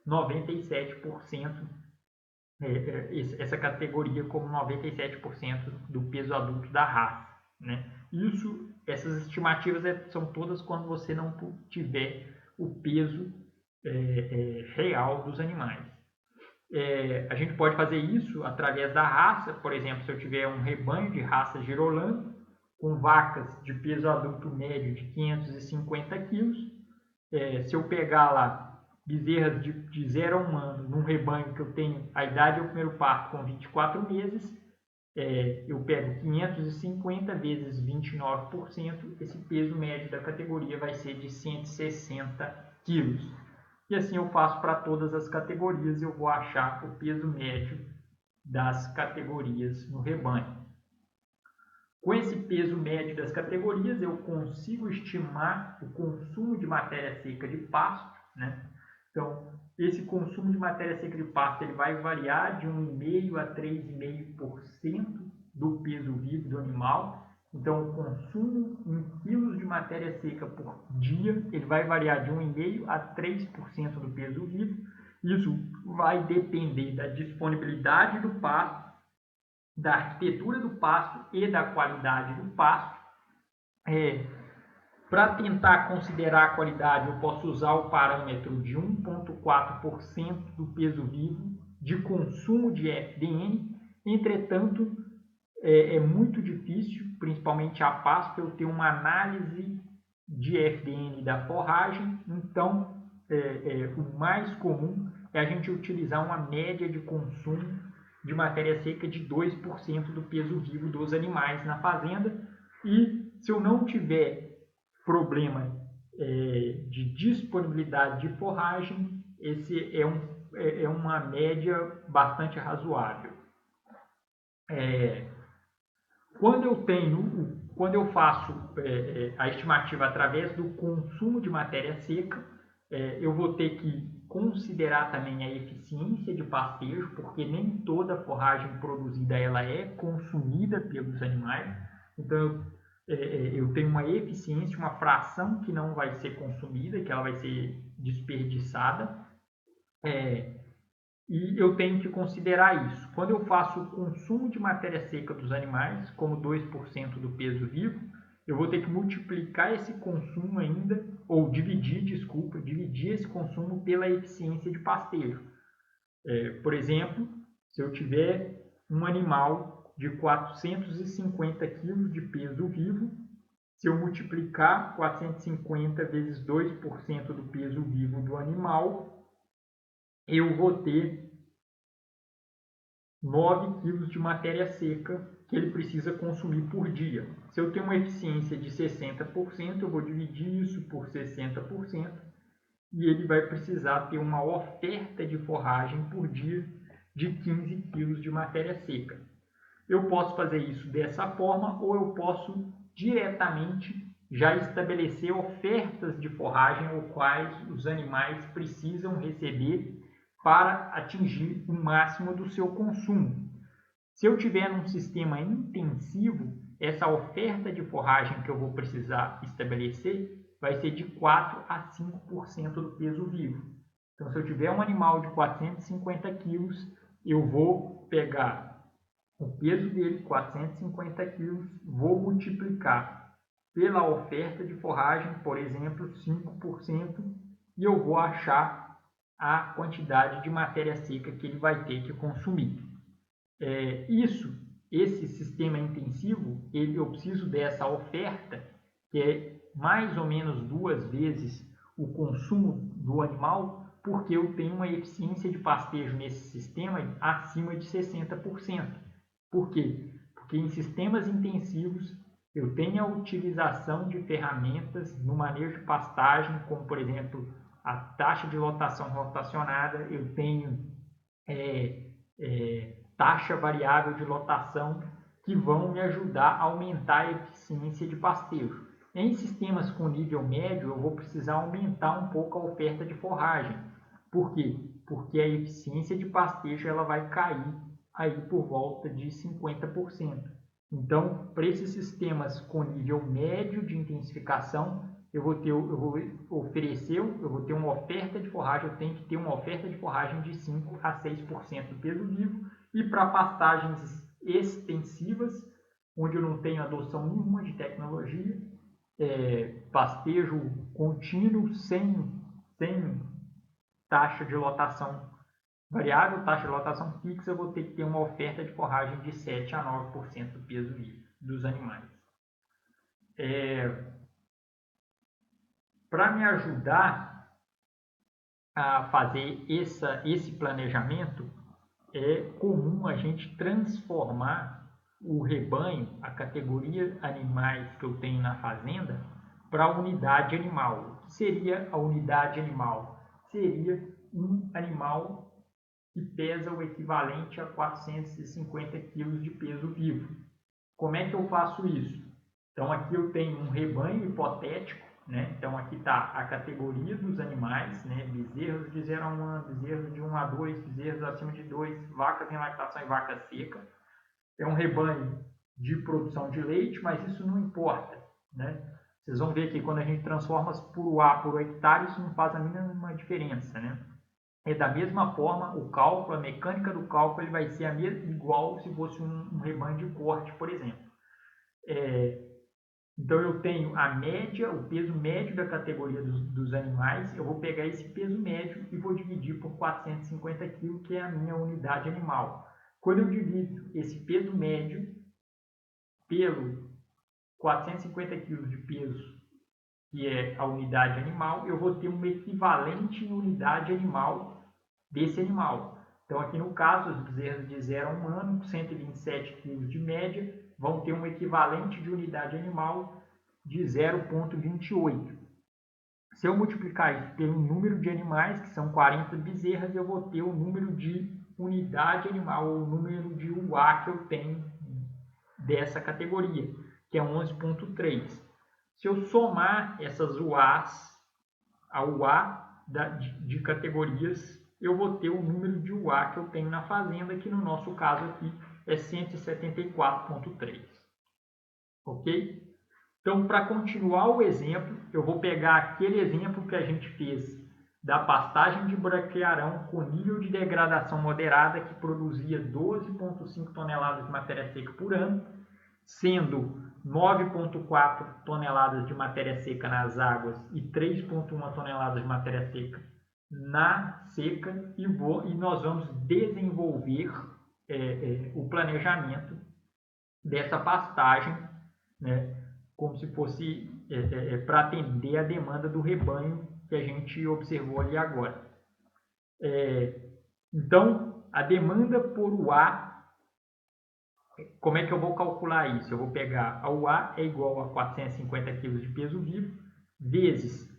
97% essa categoria como 97% do peso adulto da raça. Né? Essas estimativas são todas quando você não tiver o peso real dos animais. A gente pode fazer isso através da raça. Por exemplo, se eu tiver um rebanho de raça girolando com vacas de peso adulto médio de 550 quilos, se eu pegar lá bezerras de 0 a 1 ano num rebanho que eu tenho a idade ao primeiro parto com 24 meses, eu pego 550 vezes 29%, esse peso médio da categoria vai ser de 160 quilos. E assim eu faço para todas as categorias, eu vou achar o peso médio das categorias no rebanho. Com esse peso médio das categorias, eu consigo estimar o consumo de matéria seca de pasto, né? Então, esse consumo de matéria seca de pasto ele vai variar de 1,5% a 3,5% do peso vivo do animal. Então, o consumo em quilos de matéria seca por dia ele vai variar de 1,5% a 3% do peso vivo. Isso vai depender da disponibilidade do pasto, da arquitetura do pasto e da qualidade do pasto. Para tentar considerar a qualidade, eu posso usar o parâmetro de 1,4% do peso vivo de consumo de FDN. Entretanto, é muito difícil, principalmente a pasto, eu ter uma análise de FDN da forragem. Então, o mais comum é a gente utilizar uma média de consumo de matéria seca de 2% do peso vivo dos animais na fazenda. E se eu não tiver problema de disponibilidade de forragem, esse é uma média bastante razoável. Quando eu faço a estimativa através do consumo de matéria seca, eu vou ter que considerar também a eficiência de pastejo, porque nem toda forragem produzida ela é consumida pelos animais. Então, eu tenho uma eficiência, uma fração que não vai ser consumida, que ela vai ser desperdiçada, e eu tenho que considerar isso. Quando eu faço o consumo de matéria seca dos animais, como 2% do peso vivo, eu vou ter que multiplicar esse consumo ainda, ou dividir esse consumo pela eficiência de pastejo. Por exemplo, se eu tiver um animal de 450 kg de peso vivo, se eu multiplicar 450 vezes 2% do peso vivo do animal, eu vou ter 9 kg de matéria seca que ele precisa consumir por dia. Se eu tenho uma eficiência de 60%, eu vou dividir isso por 60% e ele vai precisar ter uma oferta de forragem por dia de 15 kg de matéria seca. Eu posso fazer isso dessa forma ou eu posso diretamente já estabelecer ofertas de forragem ou quais os animais precisam receber para atingir o máximo do seu consumo. Se eu tiver um sistema intensivo, essa oferta de forragem que eu vou precisar estabelecer vai ser de 4 a 5% do peso vivo. Então, se eu tiver um animal de 450 kg, eu vou pegar o peso dele, 450 kg, vou multiplicar pela oferta de forragem, por exemplo, 5%, e eu vou achar a quantidade de matéria seca que ele vai ter que consumir. Esse sistema intensivo, eu preciso dessa oferta, que é mais ou menos 2 vezes o consumo do animal, porque eu tenho uma eficiência de pastejo nesse sistema acima de 60%. Por quê? Porque em sistemas intensivos eu tenho a utilização de ferramentas no manejo de pastagem, como por exemplo a taxa de lotação rotacionada, eu tenho taxa variável de lotação, que vão me ajudar a aumentar a eficiência de pastejo. Em sistemas com nível médio, eu vou precisar aumentar um pouco a oferta de forragem. Por quê? Porque a eficiência de pastejo ela vai cair aí por volta de 50%. Então, para esses sistemas com nível médio de intensificação, eu vou ter uma oferta de forragem, eu tenho que ter uma oferta de forragem de 5 a 6% do peso vivo. E para pastagens extensivas, onde eu não tenho adoção nenhuma de tecnologia, pastejo contínuo sem taxa de lotação variável, taxa de lotação fixa, eu vou ter que ter uma oferta de forragem de 7 a 9% do peso vivo dos animais. Para me ajudar a fazer esse planejamento, é comum a gente transformar o rebanho, a categoria animais que eu tenho na fazenda, para a unidade animal. O que seria a unidade animal? Seria um animal que pesa o equivalente a 450 kg de peso vivo. Como é que eu faço isso? Então aqui eu tenho um rebanho hipotético, né? Então aqui está a categoria dos animais, né? Bezerros de 0 a 1 ano, bezerros de 1 a 2, bezerros acima de 2, vacas em lactação e vaca seca. É um rebanho de produção de leite, mas isso não importa, né? Vocês vão ver que quando a gente transforma por UA por hectare, isso não faz a mínima diferença, né? Da mesma forma, o cálculo, a mecânica do cálculo, ele vai ser igual se fosse um rebanho de corte, por exemplo. Então eu tenho a média, o peso médio da categoria dos animais, eu vou pegar esse peso médio e vou dividir por 450 kg, que é a minha unidade animal. Quando eu divido esse peso médio pelo 450 kg de peso, que é a unidade animal, eu vou ter um equivalente em unidade animal desse animal. Então aqui no caso, os bezerros de 0 a 1 ano, 127 kg de média, vão ter um equivalente de unidade animal de 0,28. Se eu multiplicar isso pelo número de animais, que são 40 bezerras, eu vou ter o número de unidade animal, ou o número de UA que eu tenho dessa categoria, que é 11,3. Se eu somar essas UAs a UA de categorias, eu vou ter o número de UA que eu tenho na fazenda, que no nosso caso aqui é 174,3. Ok? Então, para continuar o exemplo, eu vou pegar aquele exemplo que a gente fez da pastagem de braquiarão com nível de degradação moderada, que produzia 12,5 toneladas de matéria seca por ano, sendo 9,4 toneladas de matéria seca nas águas e 3,1 toneladas de matéria seca na seca, e nós vamos desenvolver o planejamento dessa pastagem, né, como se fosse para atender a demanda do rebanho que a gente observou ali agora. Então, a demanda por UA, como é que eu vou calcular isso? Eu vou pegar a UA é igual a 450 kg de peso vivo, vezes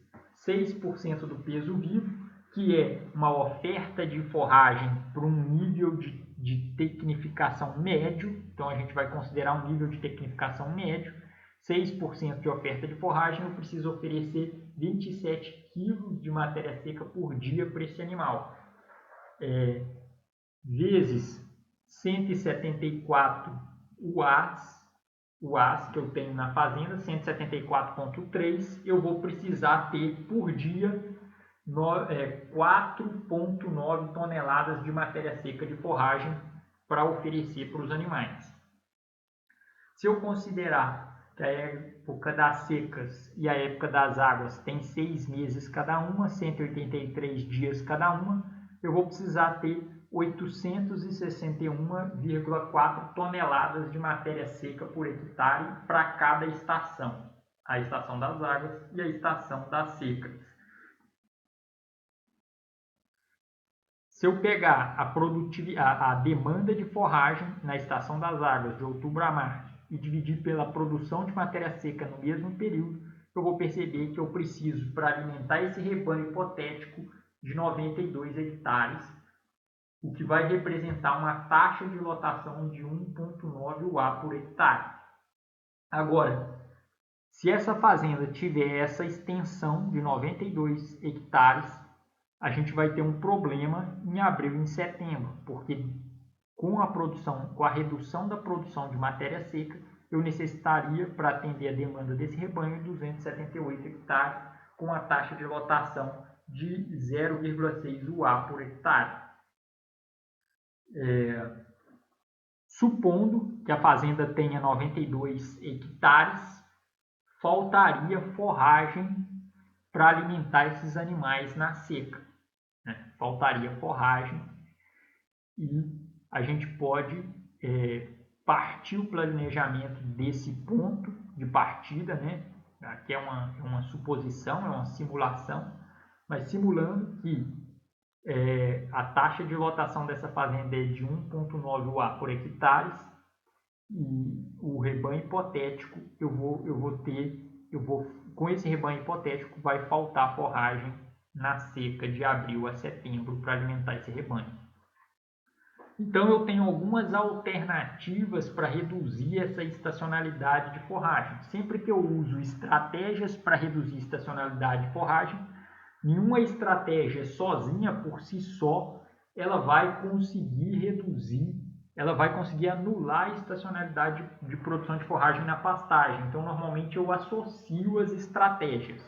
6% do peso vivo, que é uma oferta de forragem para um nível de tecnificação médio. Então, a gente vai considerar um nível de tecnificação médio. 6% de oferta de forragem, eu preciso oferecer 27 kg de matéria seca por dia para esse animal. Vezes 174 UAs que eu tenho na fazenda, 174,3, eu vou precisar ter por dia 4,9 toneladas de matéria seca de forragem para oferecer para os animais. Se eu considerar que a época das secas e a época das águas tem 6 meses cada uma, 183 dias cada uma, eu vou precisar ter 861,4 toneladas de matéria seca por hectare para cada estação, a estação das águas e a estação das secas. Se eu pegar a demanda de forragem na estação das águas de outubro a março e dividir pela produção de matéria seca no mesmo período, eu vou perceber que eu preciso, para alimentar esse rebanho hipotético de 92 hectares, o que vai representar uma taxa de lotação de 1,9 UA por hectare. Agora, se essa fazenda tiver essa extensão de 92 hectares, a gente vai ter um problema em abril e em setembro, porque com a redução da produção de matéria seca, eu necessitaria, para atender a demanda desse rebanho, 278 hectares, com a taxa de lotação de 0,6 UA por hectare. Supondo que a fazenda tenha 92 hectares, faltaria forragem para alimentar esses animais na seca. Faltaria forragem e a gente pode partir o planejamento desse ponto de partida, Aqui é uma suposição, é uma simulação, mas simulando que a taxa de lotação dessa fazenda é de 1,9 UA por hectares e o rebanho hipotético com esse rebanho hipotético vai faltar forragem na seca de abril a setembro para alimentar esse rebanho. Então eu tenho algumas alternativas para reduzir essa estacionalidade de forragem. Sempre que eu uso estratégias para reduzir estacionalidade de forragem, nenhuma estratégia sozinha por si só, ela vai conseguir reduzir, ela vai conseguir anular a estacionalidade de produção de forragem na pastagem. Então normalmente eu associo as estratégias.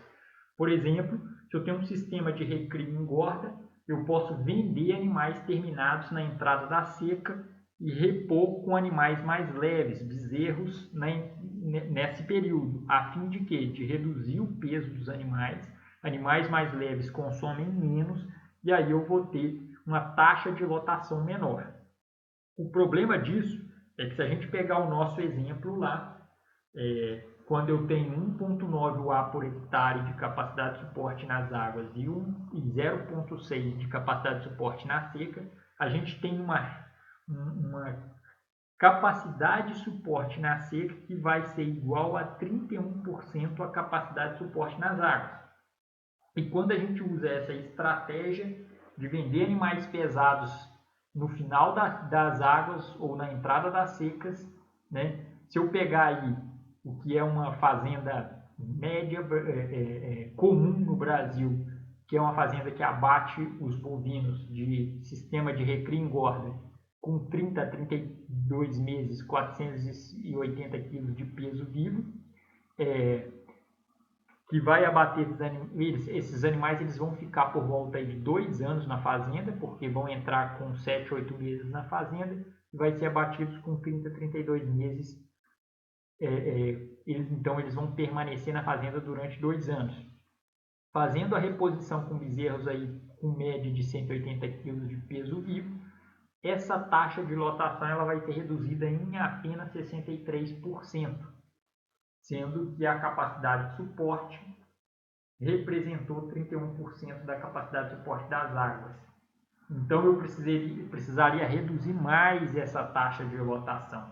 Por exemplo, se eu tenho um sistema de recrio e engorda, eu posso vender animais terminados na entrada da seca e repor com animais mais leves, bezerros, nesse período, a fim de quê? De reduzir o peso dos animais. Animais mais leves consomem menos e aí eu vou ter uma taxa de lotação menor. O problema disso é que se a gente pegar o nosso exemplo lá, quando eu tenho 1,9 UA por hectare de capacidade de suporte nas águas e 0,6 de capacidade de suporte na seca, a gente tem uma capacidade de suporte na seca que vai ser igual a 31% a capacidade de suporte nas águas. E quando a gente usa essa estratégia de vender animais pesados no final das águas ou na entrada das secas, se eu pegar aí o que é uma fazenda média comum no Brasil, que é uma fazenda que abate os bovinos de sistema de recrio e engorda com 30 a 32 meses, 480 kg de peso vivo, que vai abater esses animais, eles vão ficar por volta de 2 anos na fazenda, porque vão entrar com 7, 8 meses na fazenda, e vai ser abatidos com 30, 32 meses. Então eles vão permanecer na fazenda durante 2 anos. Fazendo a reposição com bezerros aí, com média de 180 kg de peso vivo, essa taxa de lotação ela vai ser reduzida em apenas 63%. Sendo que a capacidade de suporte representou 31% da capacidade de suporte das águas. Então eu precisaria reduzir mais essa taxa de lotação.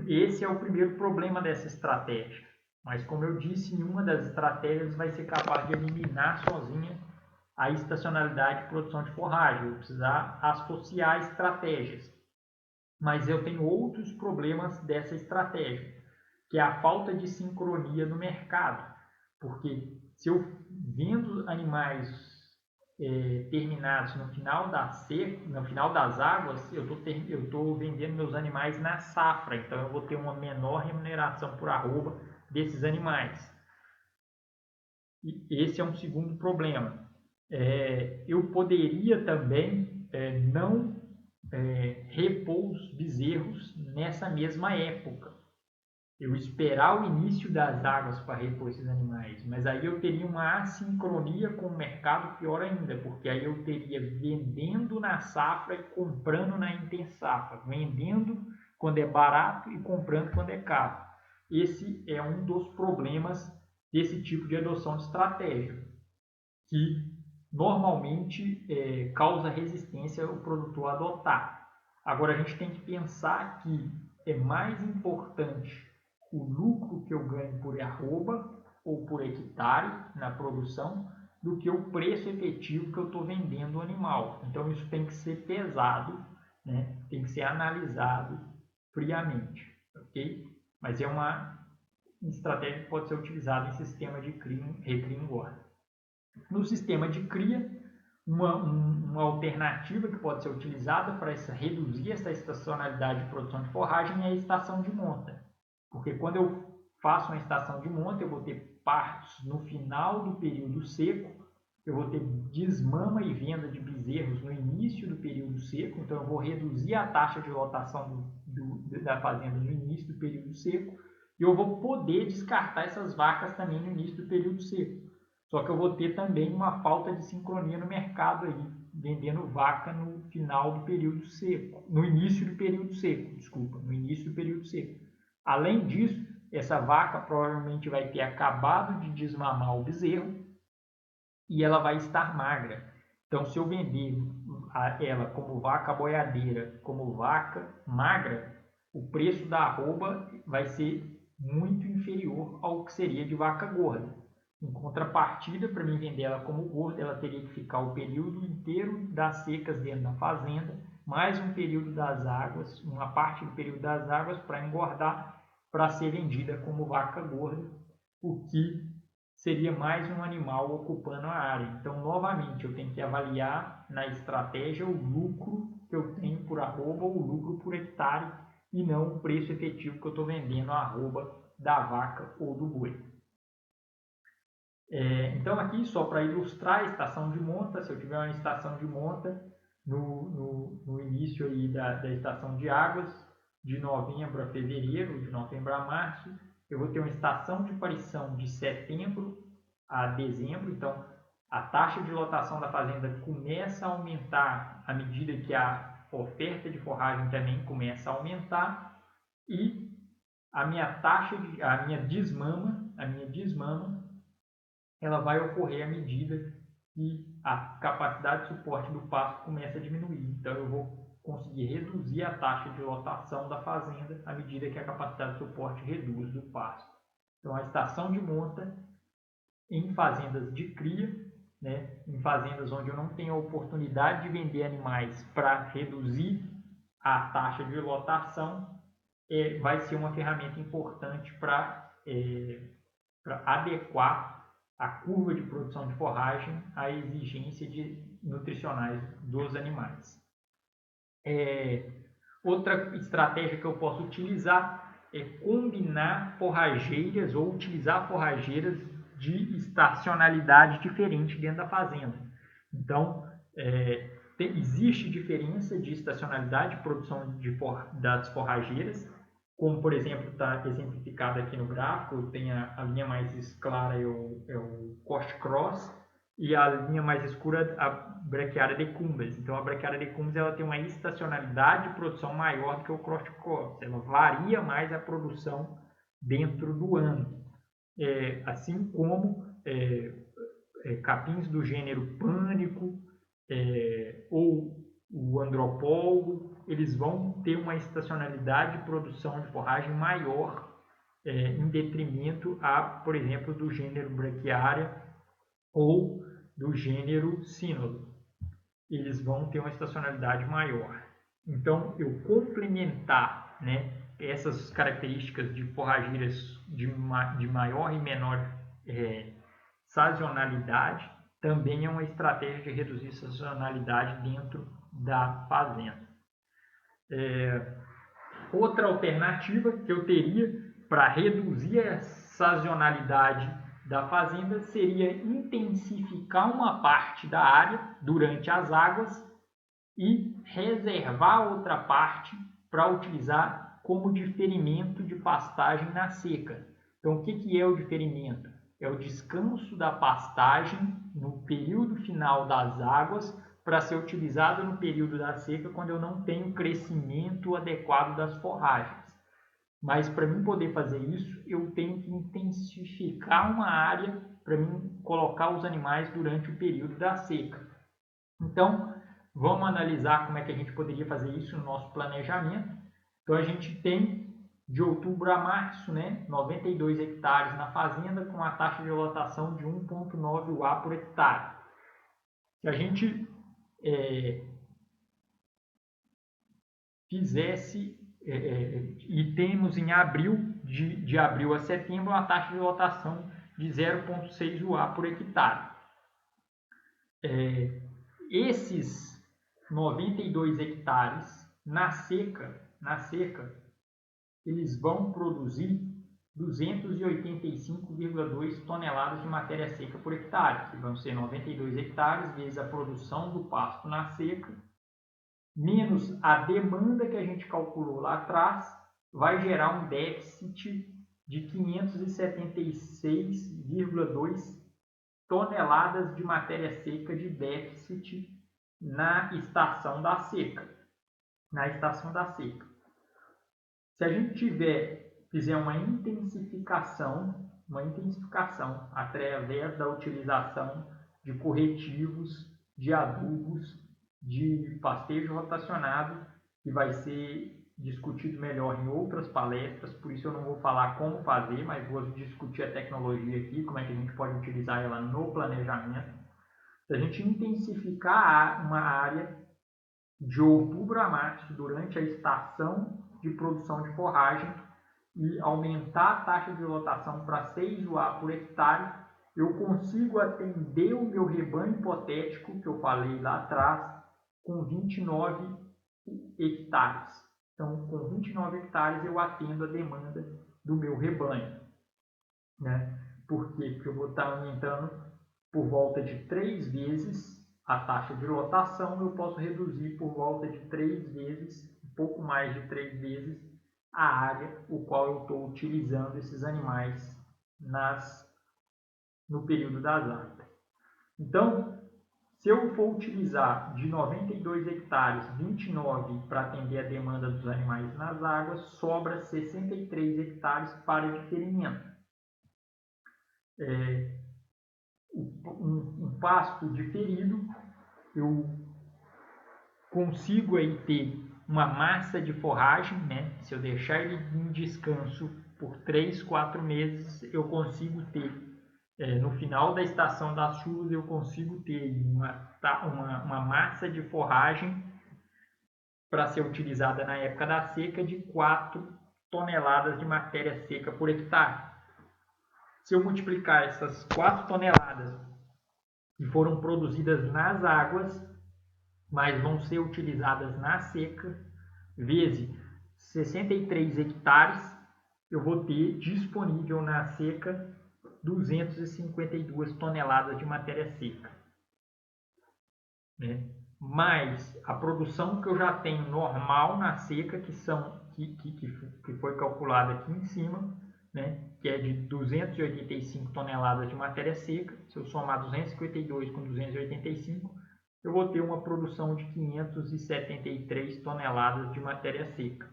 Esse é o primeiro problema dessa estratégia. Mas como eu disse, nenhuma das estratégias vai ser capaz de eliminar sozinha a estacionalidade de produção de forragem. Eu vou precisar associar estratégias. Mas eu tenho outros problemas dessa estratégia, que é a falta de sincronia no mercado. Porque se eu vendo animais terminados no final das águas, eu estou vendendo meus animais na safra, então eu vou ter uma menor remuneração por arroba desses animais. E esse é um segundo problema. Eu poderia também não repor os bezerros nessa mesma época. Eu esperar o início das águas para repor esses animais, mas aí eu teria uma assincronia com o mercado pior ainda, porque aí eu teria vendendo na safra e comprando na intersafra, vendendo quando é barato e comprando quando é caro. Esse é um dos problemas desse tipo de adoção de estratégia, que normalmente causa resistência ao produtor adotar. Agora a gente tem que pensar que é mais importante o lucro que eu ganho por arroba ou por hectare na produção do que o preço efetivo que eu estou vendendo o animal. Então isso tem que ser pesado, né? Tem que ser analisado friamente, ok? Mas é uma estratégia que pode ser utilizada em sistema de recria e engorda. No sistema de cria, uma alternativa que pode ser utilizada para reduzir essa estacionalidade de produção de forragem é a estação de monta. Porque quando eu faço uma estação de monta, eu vou ter partos no final do período seco, eu vou ter desmama e venda de bezerros no início do período seco, então eu vou reduzir a taxa de lotação da fazenda no início do período seco, e eu vou poder descartar essas vacas também no início do período seco. Só que eu vou ter também uma falta de sincronia no mercado aí, vendendo vaca no final do período seco, no início do período seco, desculpa, no início do período seco. Além disso, essa vaca provavelmente vai ter acabado de desmamar o bezerro e ela vai estar magra. Então, se eu vender ela como vaca boiadeira, como vaca magra, o preço da arroba vai ser muito inferior ao que seria de vaca gorda. Em contrapartida, para mim vender ela como gorda, ela teria que ficar o período inteiro das secas dentro da fazenda, mais um período das águas, uma parte do período das águas para engordar, para ser vendida como vaca gorda, o que seria mais um animal ocupando a área. Então, novamente, eu tenho que avaliar na estratégia o lucro que eu tenho por arroba ou o lucro por hectare e não o preço efetivo que eu estou vendendo a arroba da vaca ou do boi. Então aqui só para ilustrar a estação de monta, se eu tiver uma estação de monta no início aí da estação de águas, de novembro a fevereiro, de novembro a março, eu vou ter uma estação de parição de setembro a dezembro, então a taxa de lotação da fazenda começa a aumentar à medida que a oferta de forragem também começa a aumentar e a minha desmama ela vai ocorrer à medida que a capacidade de suporte do pasto começa a diminuir. Então, eu vou conseguir reduzir a taxa de lotação da fazenda à medida que a capacidade de suporte reduz do pasto. Então, a estação de monta em fazendas de cria, né, em fazendas onde eu não tenho a oportunidade de vender animais para reduzir a taxa de lotação, vai ser uma ferramenta importante para adequar a curva de produção de forragem à exigência nutricionais dos animais. Outra estratégia que eu posso utilizar é combinar forrageiras ou utilizar forrageiras de estacionalidade diferente dentro da fazenda. Então, existe diferença de estacionalidade de produção das forrageiras, como por exemplo está exemplificado aqui no gráfico, tem a linha mais clara é o Coast Cross e a linha mais escura a Brachiaria decumbens. Então a Brachiaria decumbens ela tem uma estacionalidade de produção maior do que o Coast Cross, ela varia mais a produção dentro do ano, assim como capins do gênero Pânico ou o Andropolgo, eles vão ter uma estacionalidade de produção de forragem maior em detrimento por exemplo, do gênero Brachiaria ou do gênero Cynodon. Eles vão ter uma estacionalidade maior. Então, eu complementar, né, essas características de forrageiras de maior e menor sazonalidade também é uma estratégia de reduzir a sazonalidade dentro da fazenda. Outra alternativa que eu teria para reduzir a sazonalidade da fazenda seria intensificar uma parte da área durante as águas e reservar outra parte para utilizar como diferimento de pastagem na seca. Então, o que é o diferimento? É o descanso da pastagem no período final das águas para ser utilizado no período da seca, quando eu não tenho crescimento adequado das forragens. Mas para mim poder fazer isso, eu tenho que intensificar uma área para mim colocar os animais durante o período da seca. Então, vamos analisar como é que a gente poderia fazer isso no nosso planejamento. Então, a gente tem de outubro a março, né, 92 hectares na fazenda com a taxa de lotação de 1,9 UA por hectare. Se a gente fizesse, e temos em abril, de abril a setembro, uma taxa de lotação de 0,6 UA por hectare. Esses 92 hectares na seca, eles vão produzir 285,2 toneladas de matéria seca por hectare, que vão ser 92 hectares vezes a produção do pasto na seca, menos a demanda que a gente calculou lá atrás, vai gerar um déficit de 576,2 toneladas de matéria seca de déficit na estação da seca. Se a gente fizer uma intensificação através da utilização de corretivos, de adubos, de pastejo rotacionado, que vai ser discutido melhor em outras palestras, por isso eu não vou falar como fazer, mas vou discutir a tecnologia aqui, como é que a gente pode utilizar ela no planejamento. Se a gente intensificar uma área de outubro a março durante a estação de produção de forragem e aumentar a taxa de lotação para 6 UA por hectare, eu consigo atender o meu rebanho hipotético que eu falei lá atrás com 29 hectares. Então, com 29 hectares eu atendo a demanda do meu rebanho. Né? Por quê? Porque eu vou estar aumentando por volta de 3 vezes a taxa de lotação, eu posso reduzir por volta de 3 vezes, um pouco mais de 3 vezes, a área o qual eu estou utilizando esses animais no período das águas. Então, se eu for utilizar de 92 hectares, 29 para atender a demanda dos animais nas águas, sobra 63 hectares para diferimento. Um pasto diferido, eu consigo aí ter uma massa de forragem, né? Se eu deixar ele em descanso por 3, 4 meses, eu consigo ter, no final da estação das chuvas, eu consigo ter uma massa de forragem para ser utilizada na época da seca de 4 toneladas de matéria seca por hectare. Se eu multiplicar essas 4 toneladas que foram produzidas nas águas, mas vão ser utilizadas na seca, vezes 63 hectares, eu vou ter disponível na seca 252 toneladas de matéria seca. Né? Mais a produção que eu já tenho normal na seca, que foi calculada aqui em cima, né? Que é de 285 toneladas de matéria seca. Se eu somar 252 com 285, eu vou ter uma produção de 573 toneladas de matéria seca.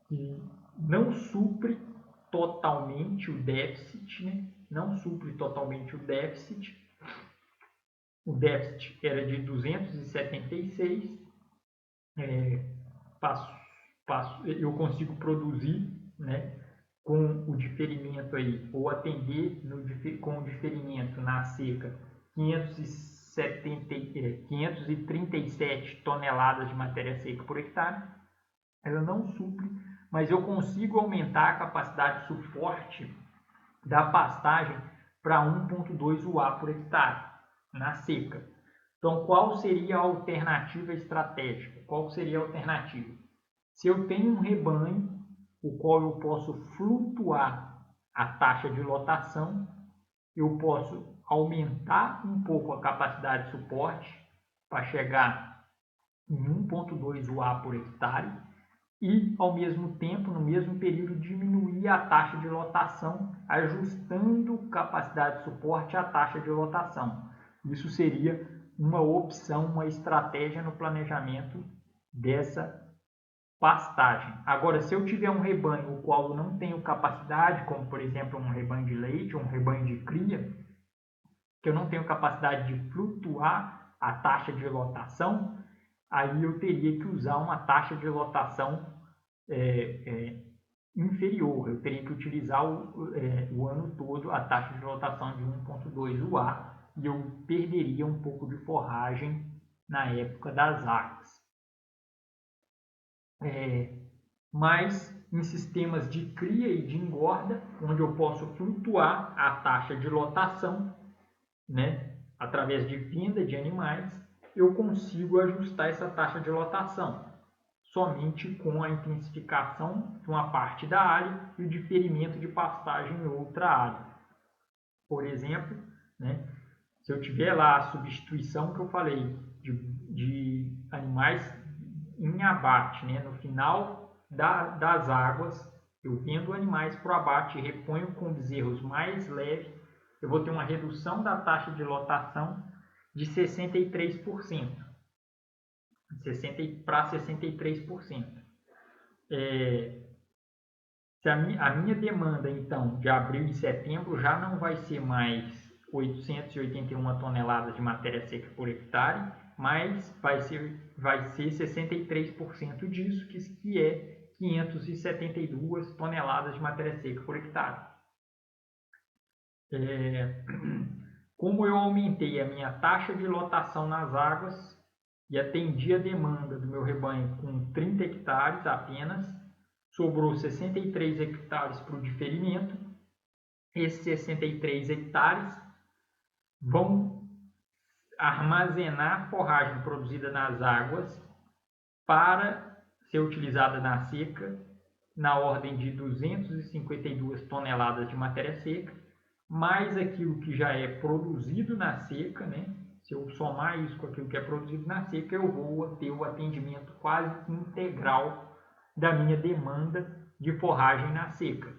Que não supre totalmente o déficit, né? Não supre totalmente o déficit. O déficit era de 276, eu consigo produzir, né, com o diferimento aí, ou atender com o diferimento na seca 537 toneladas de matéria seca por hectare. Ela não supre, mas eu consigo aumentar a capacidade de suporte da pastagem para 1,2 UA por hectare na seca. Então, qual seria a alternativa estratégica? Qual seria a alternativa? Se eu tenho um rebanho, o qual eu posso flutuar a taxa de lotação, eu posso aumentar um pouco a capacidade de suporte para chegar em 1,2 UA por hectare e, ao mesmo tempo, no mesmo período, diminuir a taxa de lotação, ajustando capacidade de suporte à taxa de lotação. Isso seria uma opção, uma estratégia no planejamento dessa pastagem. Agora, se eu tiver um rebanho o qual eu não tenho capacidade, como por exemplo um rebanho de leite, um rebanho de cria, que eu não tenho capacidade de flutuar a taxa de lotação, aí eu teria que usar uma taxa de lotação inferior. Eu teria que utilizar o ano todo a taxa de lotação de 1,2 UA e eu perderia um pouco de forragem na época das águas. Mas em sistemas de cria e de engorda, onde eu posso flutuar a taxa de lotação, né, através de venda de animais, eu consigo ajustar essa taxa de lotação somente com a intensificação de uma parte da área e o diferimento de pastagem em outra área. Por exemplo, né, se eu tiver lá a substituição que eu falei de animais em abate, né, no final das águas, eu vendo animais para o abate e reponho com bezerros mais leves, eu vou ter uma redução da taxa de lotação de 63%. Para 63%. Se a minha demanda, então, de abril e setembro já não vai ser mais 881 toneladas de matéria seca por hectare, mas vai ser 63% disso, que é 572 toneladas de matéria seca por hectare. Como eu aumentei a minha taxa de lotação nas águas e atendi a demanda do meu rebanho com 30 hectares apenas, sobrou 63 hectares para o diferimento. Esses 63 hectares vão armazenar forragem produzida nas águas para ser utilizada na seca, na ordem de 252 toneladas de matéria seca, mais aquilo que já é produzido na seca, né? Se eu somar isso com aquilo que é produzido na seca, eu vou ter o atendimento quase integral da minha demanda de forragem na seca.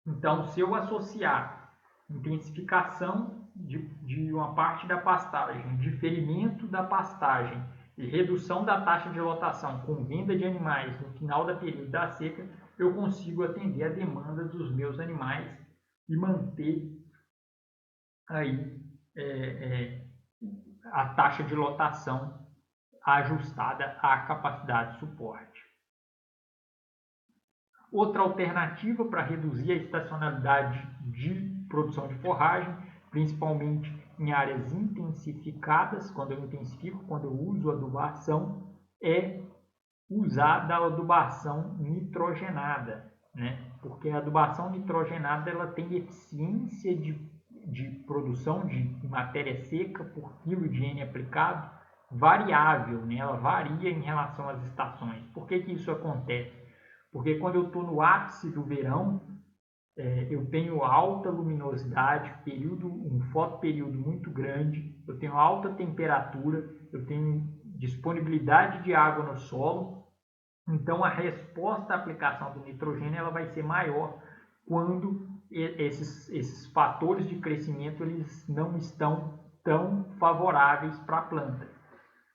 Então, se eu associar intensificação de uma parte da pastagem, diferimento da pastagem e redução da taxa de lotação com venda de animais no final da período da seca, eu consigo atender a demanda dos meus animais e manter aí a taxa de lotação ajustada à capacidade de suporte. Outra alternativa para reduzir a estacionalidade de produção de forragem, principalmente em áreas intensificadas, quando eu intensifico, quando eu uso adubação, é usar da adubação nitrogenada, né? Porque a adubação nitrogenada ela tem eficiência de produção de matéria seca por quilo de N aplicado variável, né? Ela varia em relação às estações. Por que isso acontece? Porque quando eu estou no ápice do verão, eu tenho alta luminosidade, um fotoperíodo muito grande, eu tenho alta temperatura, eu tenho disponibilidade de água no solo, então a resposta à aplicação do nitrogênio ela vai ser maior quando esses fatores de crescimento eles não estão tão favoráveis para a planta.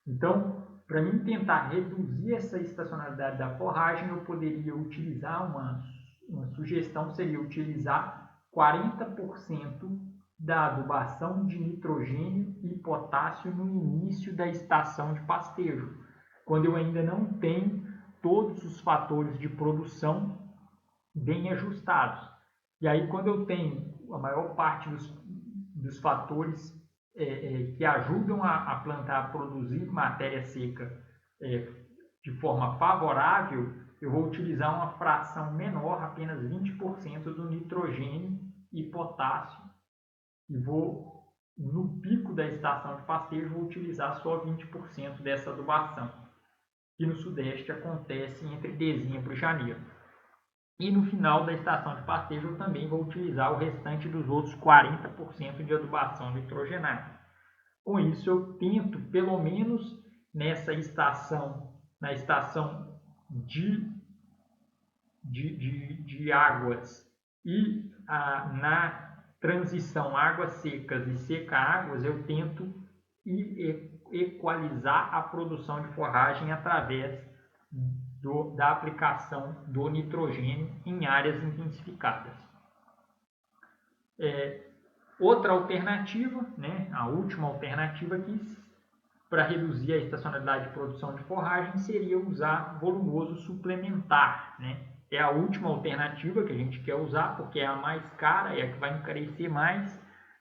Então, para mim tentar reduzir essa estacionalidade da forragem, eu poderia utilizar uma sugestão seria utilizar 40% da adubação de nitrogênio e potássio no início da estação de pastejo, quando eu ainda não tenho todos os fatores de produção bem ajustados. E aí, quando eu tenho a maior parte dos fatores que ajudam a planta a produzir matéria seca de forma favorável, eu vou utilizar uma fração menor, apenas 20% do nitrogênio e potássio, e vou, no pico da estação de pastejo, vou utilizar só 20% dessa adubação, que no Sudeste acontece entre dezembro e janeiro. E no final da estação de pastejo eu também vou utilizar o restante dos outros 40% de adubação nitrogenada. Com isso eu tento, pelo menos nessa estação, na estação de águas e na transição águas secas e seca-águas, eu tento equalizar a produção de forragem através da aplicação do nitrogênio em áreas intensificadas. Outra alternativa, né, a última alternativa aqui, para reduzir a estacionalidade de produção de forragem seria usar volumoso suplementar, né? É a última alternativa que a gente quer usar, porque é a mais cara, é a que vai encarecer mais.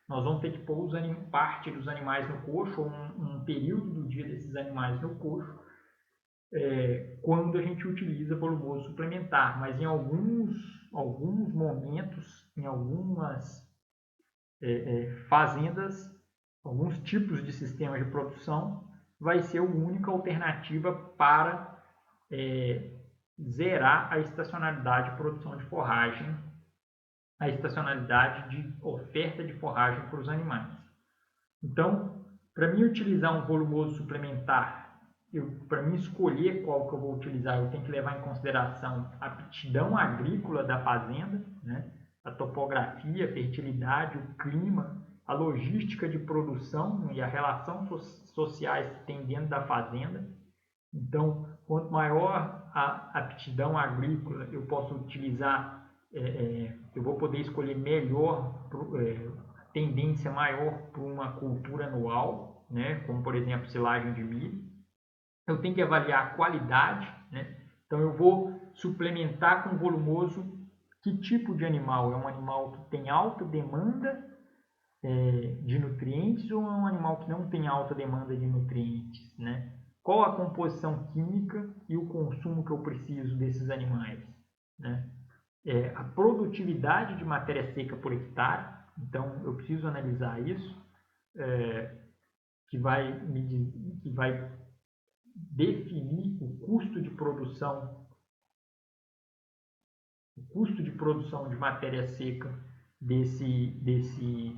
Nós vamos ter que pôr parte dos animais no coxo, ou um período do dia desses animais no coxo, quando a gente utiliza volumoso suplementar. Mas em alguns momentos, em algumas fazendas, alguns tipos de sistemas de produção, vai ser a única alternativa para zerar a estacionalidade de produção de forragem, a estacionalidade de oferta de forragem para os animais. Então, para mim utilizar um volumoso suplementar, para mim escolher qual que eu vou utilizar, eu tenho que levar em consideração a aptidão agrícola da fazenda, né? A topografia, a fertilidade, o clima, a logística de produção e a relação sociais que tem dentro da fazenda. Então, quanto maior a aptidão agrícola, eu posso utilizar, eu vou poder escolher melhor, tendência maior para uma cultura anual, né? Como por exemplo silagem de milho. Eu tenho que avaliar a qualidade, né? Então eu vou suplementar com volumoso que tipo de animal? É um animal que tem alta demanda de nutrientes ou é um animal que não tem alta demanda de nutrientes, né? Qual a composição química e o consumo que eu preciso desses animais, né? A produtividade de matéria seca por hectare, então eu preciso analisar isso, que vai definir o custo de produção de matéria seca desse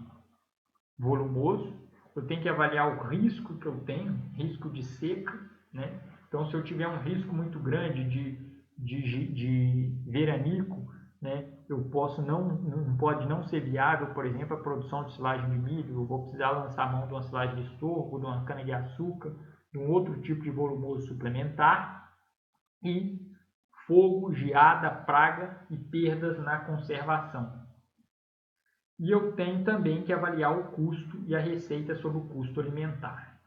volumoso. Eu tenho que avaliar o risco que eu tenho, risco de seca, né? Então, se eu tiver um risco muito grande de veranico, né, pode não ser viável, por exemplo, a produção de silagem de milho. Eu vou precisar lançar a mão de uma silagem de sorgo, de uma cana-de-açúcar, de um outro tipo de volumoso suplementar. E fogo, geada, praga e perdas na conservação. E eu tenho também que avaliar o custo e a receita sobre o custo alimentar.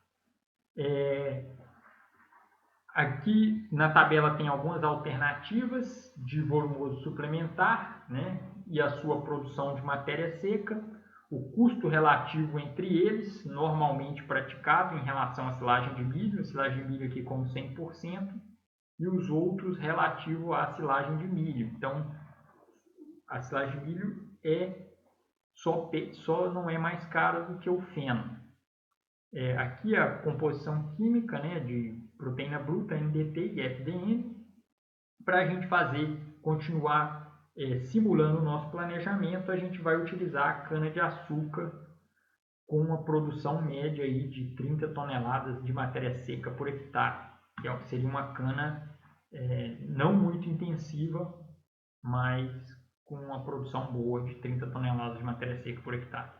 Aqui na tabela tem algumas alternativas de volumoso suplementar, né, e a sua produção de matéria seca, o custo relativo entre eles, normalmente praticado em relação à silagem de milho, a silagem de milho aqui como 100%, e os outros relativo à silagem de milho. Então, a silagem de milho só não é mais cara do que o feno. Aqui a composição química, né, de proteína bruta, NDT e FDN, para a gente continuar simulando o nosso planejamento, a gente vai utilizar a cana-de-açúcar com uma produção média aí de 30 toneladas de matéria seca por hectare, que seria uma cana não muito intensiva, mas com uma produção boa de 30 toneladas de matéria seca por hectare.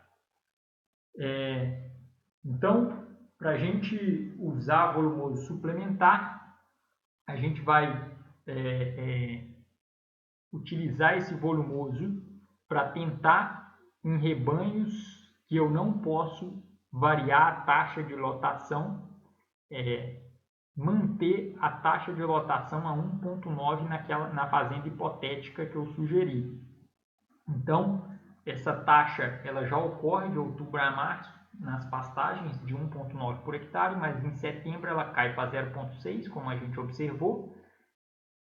Então, para a gente usar volumoso suplementar, a gente vai utilizar esse volumoso para tentar, em rebanhos que eu não posso variar a taxa de lotação, manter a taxa de lotação a 1,9 na fazenda hipotética que eu sugeri. Então, essa taxa ela já ocorre de outubro a março nas pastagens de 1,9 por hectare, mas em setembro ela cai para 0,6, como a gente observou.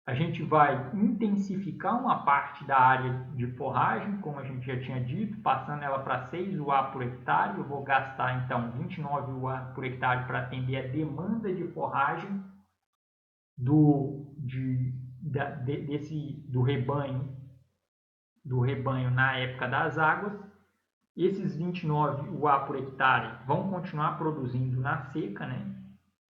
A gente vai intensificar uma parte da área de forragem, como a gente já tinha dito, passando ela para 6 UA por hectare. Eu vou gastar então 29 UA por hectare para atender a demanda de forragem do rebanho na época das águas. Esses 29 UA por hectare vão continuar produzindo na seca, né?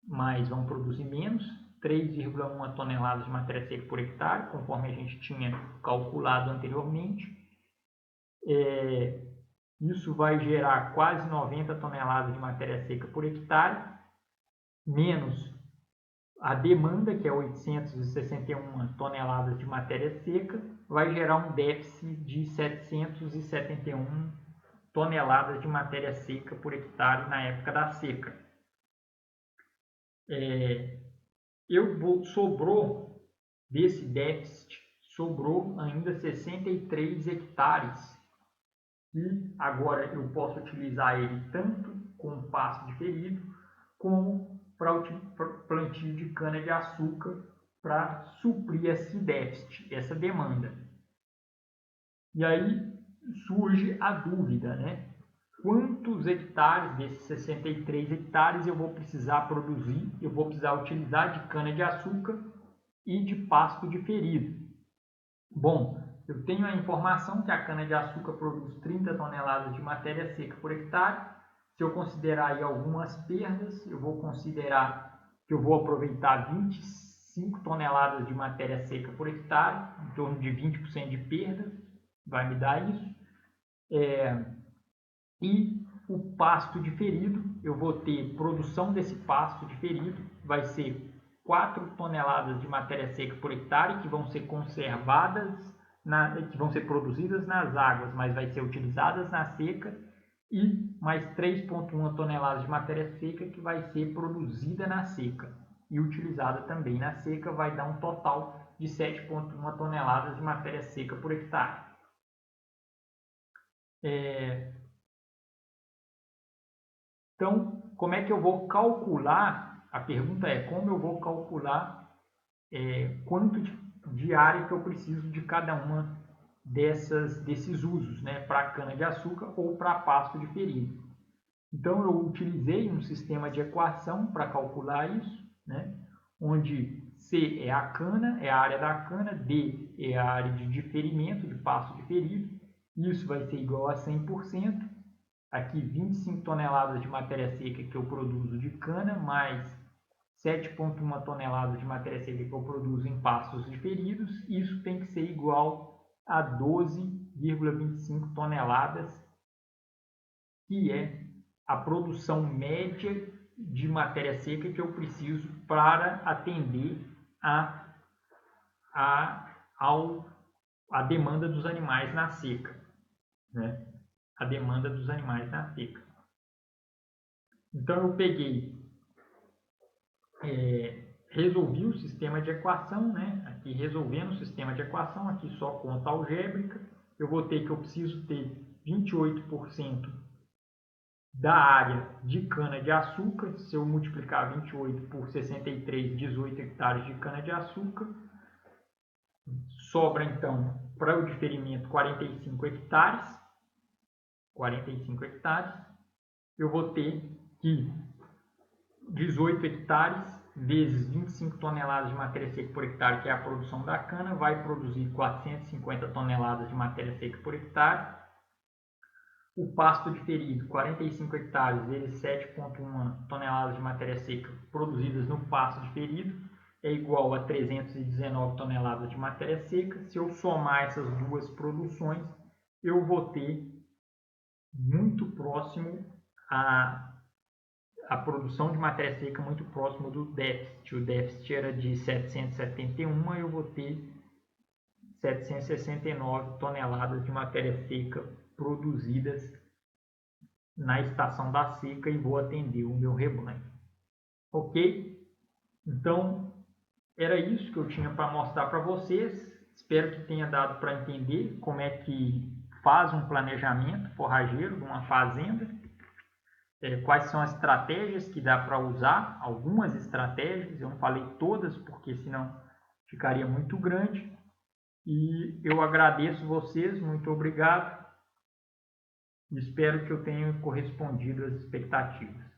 Mas vão produzir menos, 3,1 toneladas de matéria seca por hectare, conforme a gente tinha calculado anteriormente. Isso vai gerar quase 90 toneladas de matéria seca por hectare, menos a demanda, que é 861 toneladas de matéria seca, vai gerar um déficit de 771 toneladas de matéria seca por hectare na época da seca. sobrou desse déficit, sobrou ainda 63 hectares. E agora eu posso utilizar ele tanto com pasto diferido, como para plantio de cana-de-açúcar para suprir esse déficit, essa demanda. E aí surge a dúvida, né? Quantos hectares desses 63 hectares eu vou precisar produzir, eu vou precisar utilizar de cana-de-açúcar e de pasto diferido? Bom, eu tenho a informação que a cana-de-açúcar produz 30 toneladas de matéria seca por hectare. Se eu considerar aí algumas perdas, eu vou considerar que eu vou aproveitar 25 toneladas de matéria seca por hectare, em torno de 20% de perda, vai me dar isso. E o pasto diferido, eu vou ter produção desse pasto diferido, vai ser 4 toneladas de matéria seca por hectare, que vão ser conservadas, que vão ser produzidas nas águas, mas vai ser utilizadas na seca, e mais 3,1 toneladas de matéria seca que vai ser produzida na seca e utilizada também na seca, vai dar um total de 7,1 toneladas de matéria seca por hectare. Então, como é que eu vou calcular? A pergunta é como eu vou calcular quanto de área que eu preciso de cada uma desses usos, né, para cana-de-açúcar ou para pasto diferido. Então, eu utilizei um sistema de equação para calcular isso, né, onde C é a cana, é a área da cana, D é a área de diferimento, de pasto diferido, isso vai ser igual a 100%. Aqui 25 toneladas de matéria seca que eu produzo de cana, mais 7,1 toneladas de matéria seca que eu produzo em pastos diferidos, isso tem que ser igual a 12,25 toneladas, que é a produção média de matéria seca que eu preciso para atender a demanda dos animais na seca, né? A demanda dos animais na seca. Então eu peguei, resolvi o sistema de equação, né? Aqui resolvendo o sistema de equação, aqui só conta algébrica, eu vou ter que eu preciso ter 28% da área de cana-de-açúcar. Se eu multiplicar 28 por 63, 18 hectares de cana-de-açúcar, sobra então para o diferimento 45 hectares. 45 hectares, eu vou ter que 18 hectares vezes 25 toneladas de matéria seca por hectare, que é a produção da cana, vai produzir 450 toneladas de matéria seca por hectare. O pasto diferido, 45 hectares vezes 7,1 toneladas de matéria seca produzidas no pasto diferido, é igual a 319 toneladas de matéria seca. Se eu somar essas duas produções, eu vou ter muito próximo a produção de matéria seca muito próximo do déficit. O déficit era de 771, eu vou ter 769 toneladas de matéria seca produzidas na estação da seca e vou atender o meu rebanho. Ok? Então, era isso que eu tinha para mostrar para vocês. Espero que tenha dado para entender como é que faz um planejamento forrageiro de uma fazenda, quais são as estratégias que dá para usar, algumas estratégias, eu não falei todas porque senão ficaria muito grande, e eu agradeço vocês, muito obrigado, e espero que eu tenha correspondido às expectativas.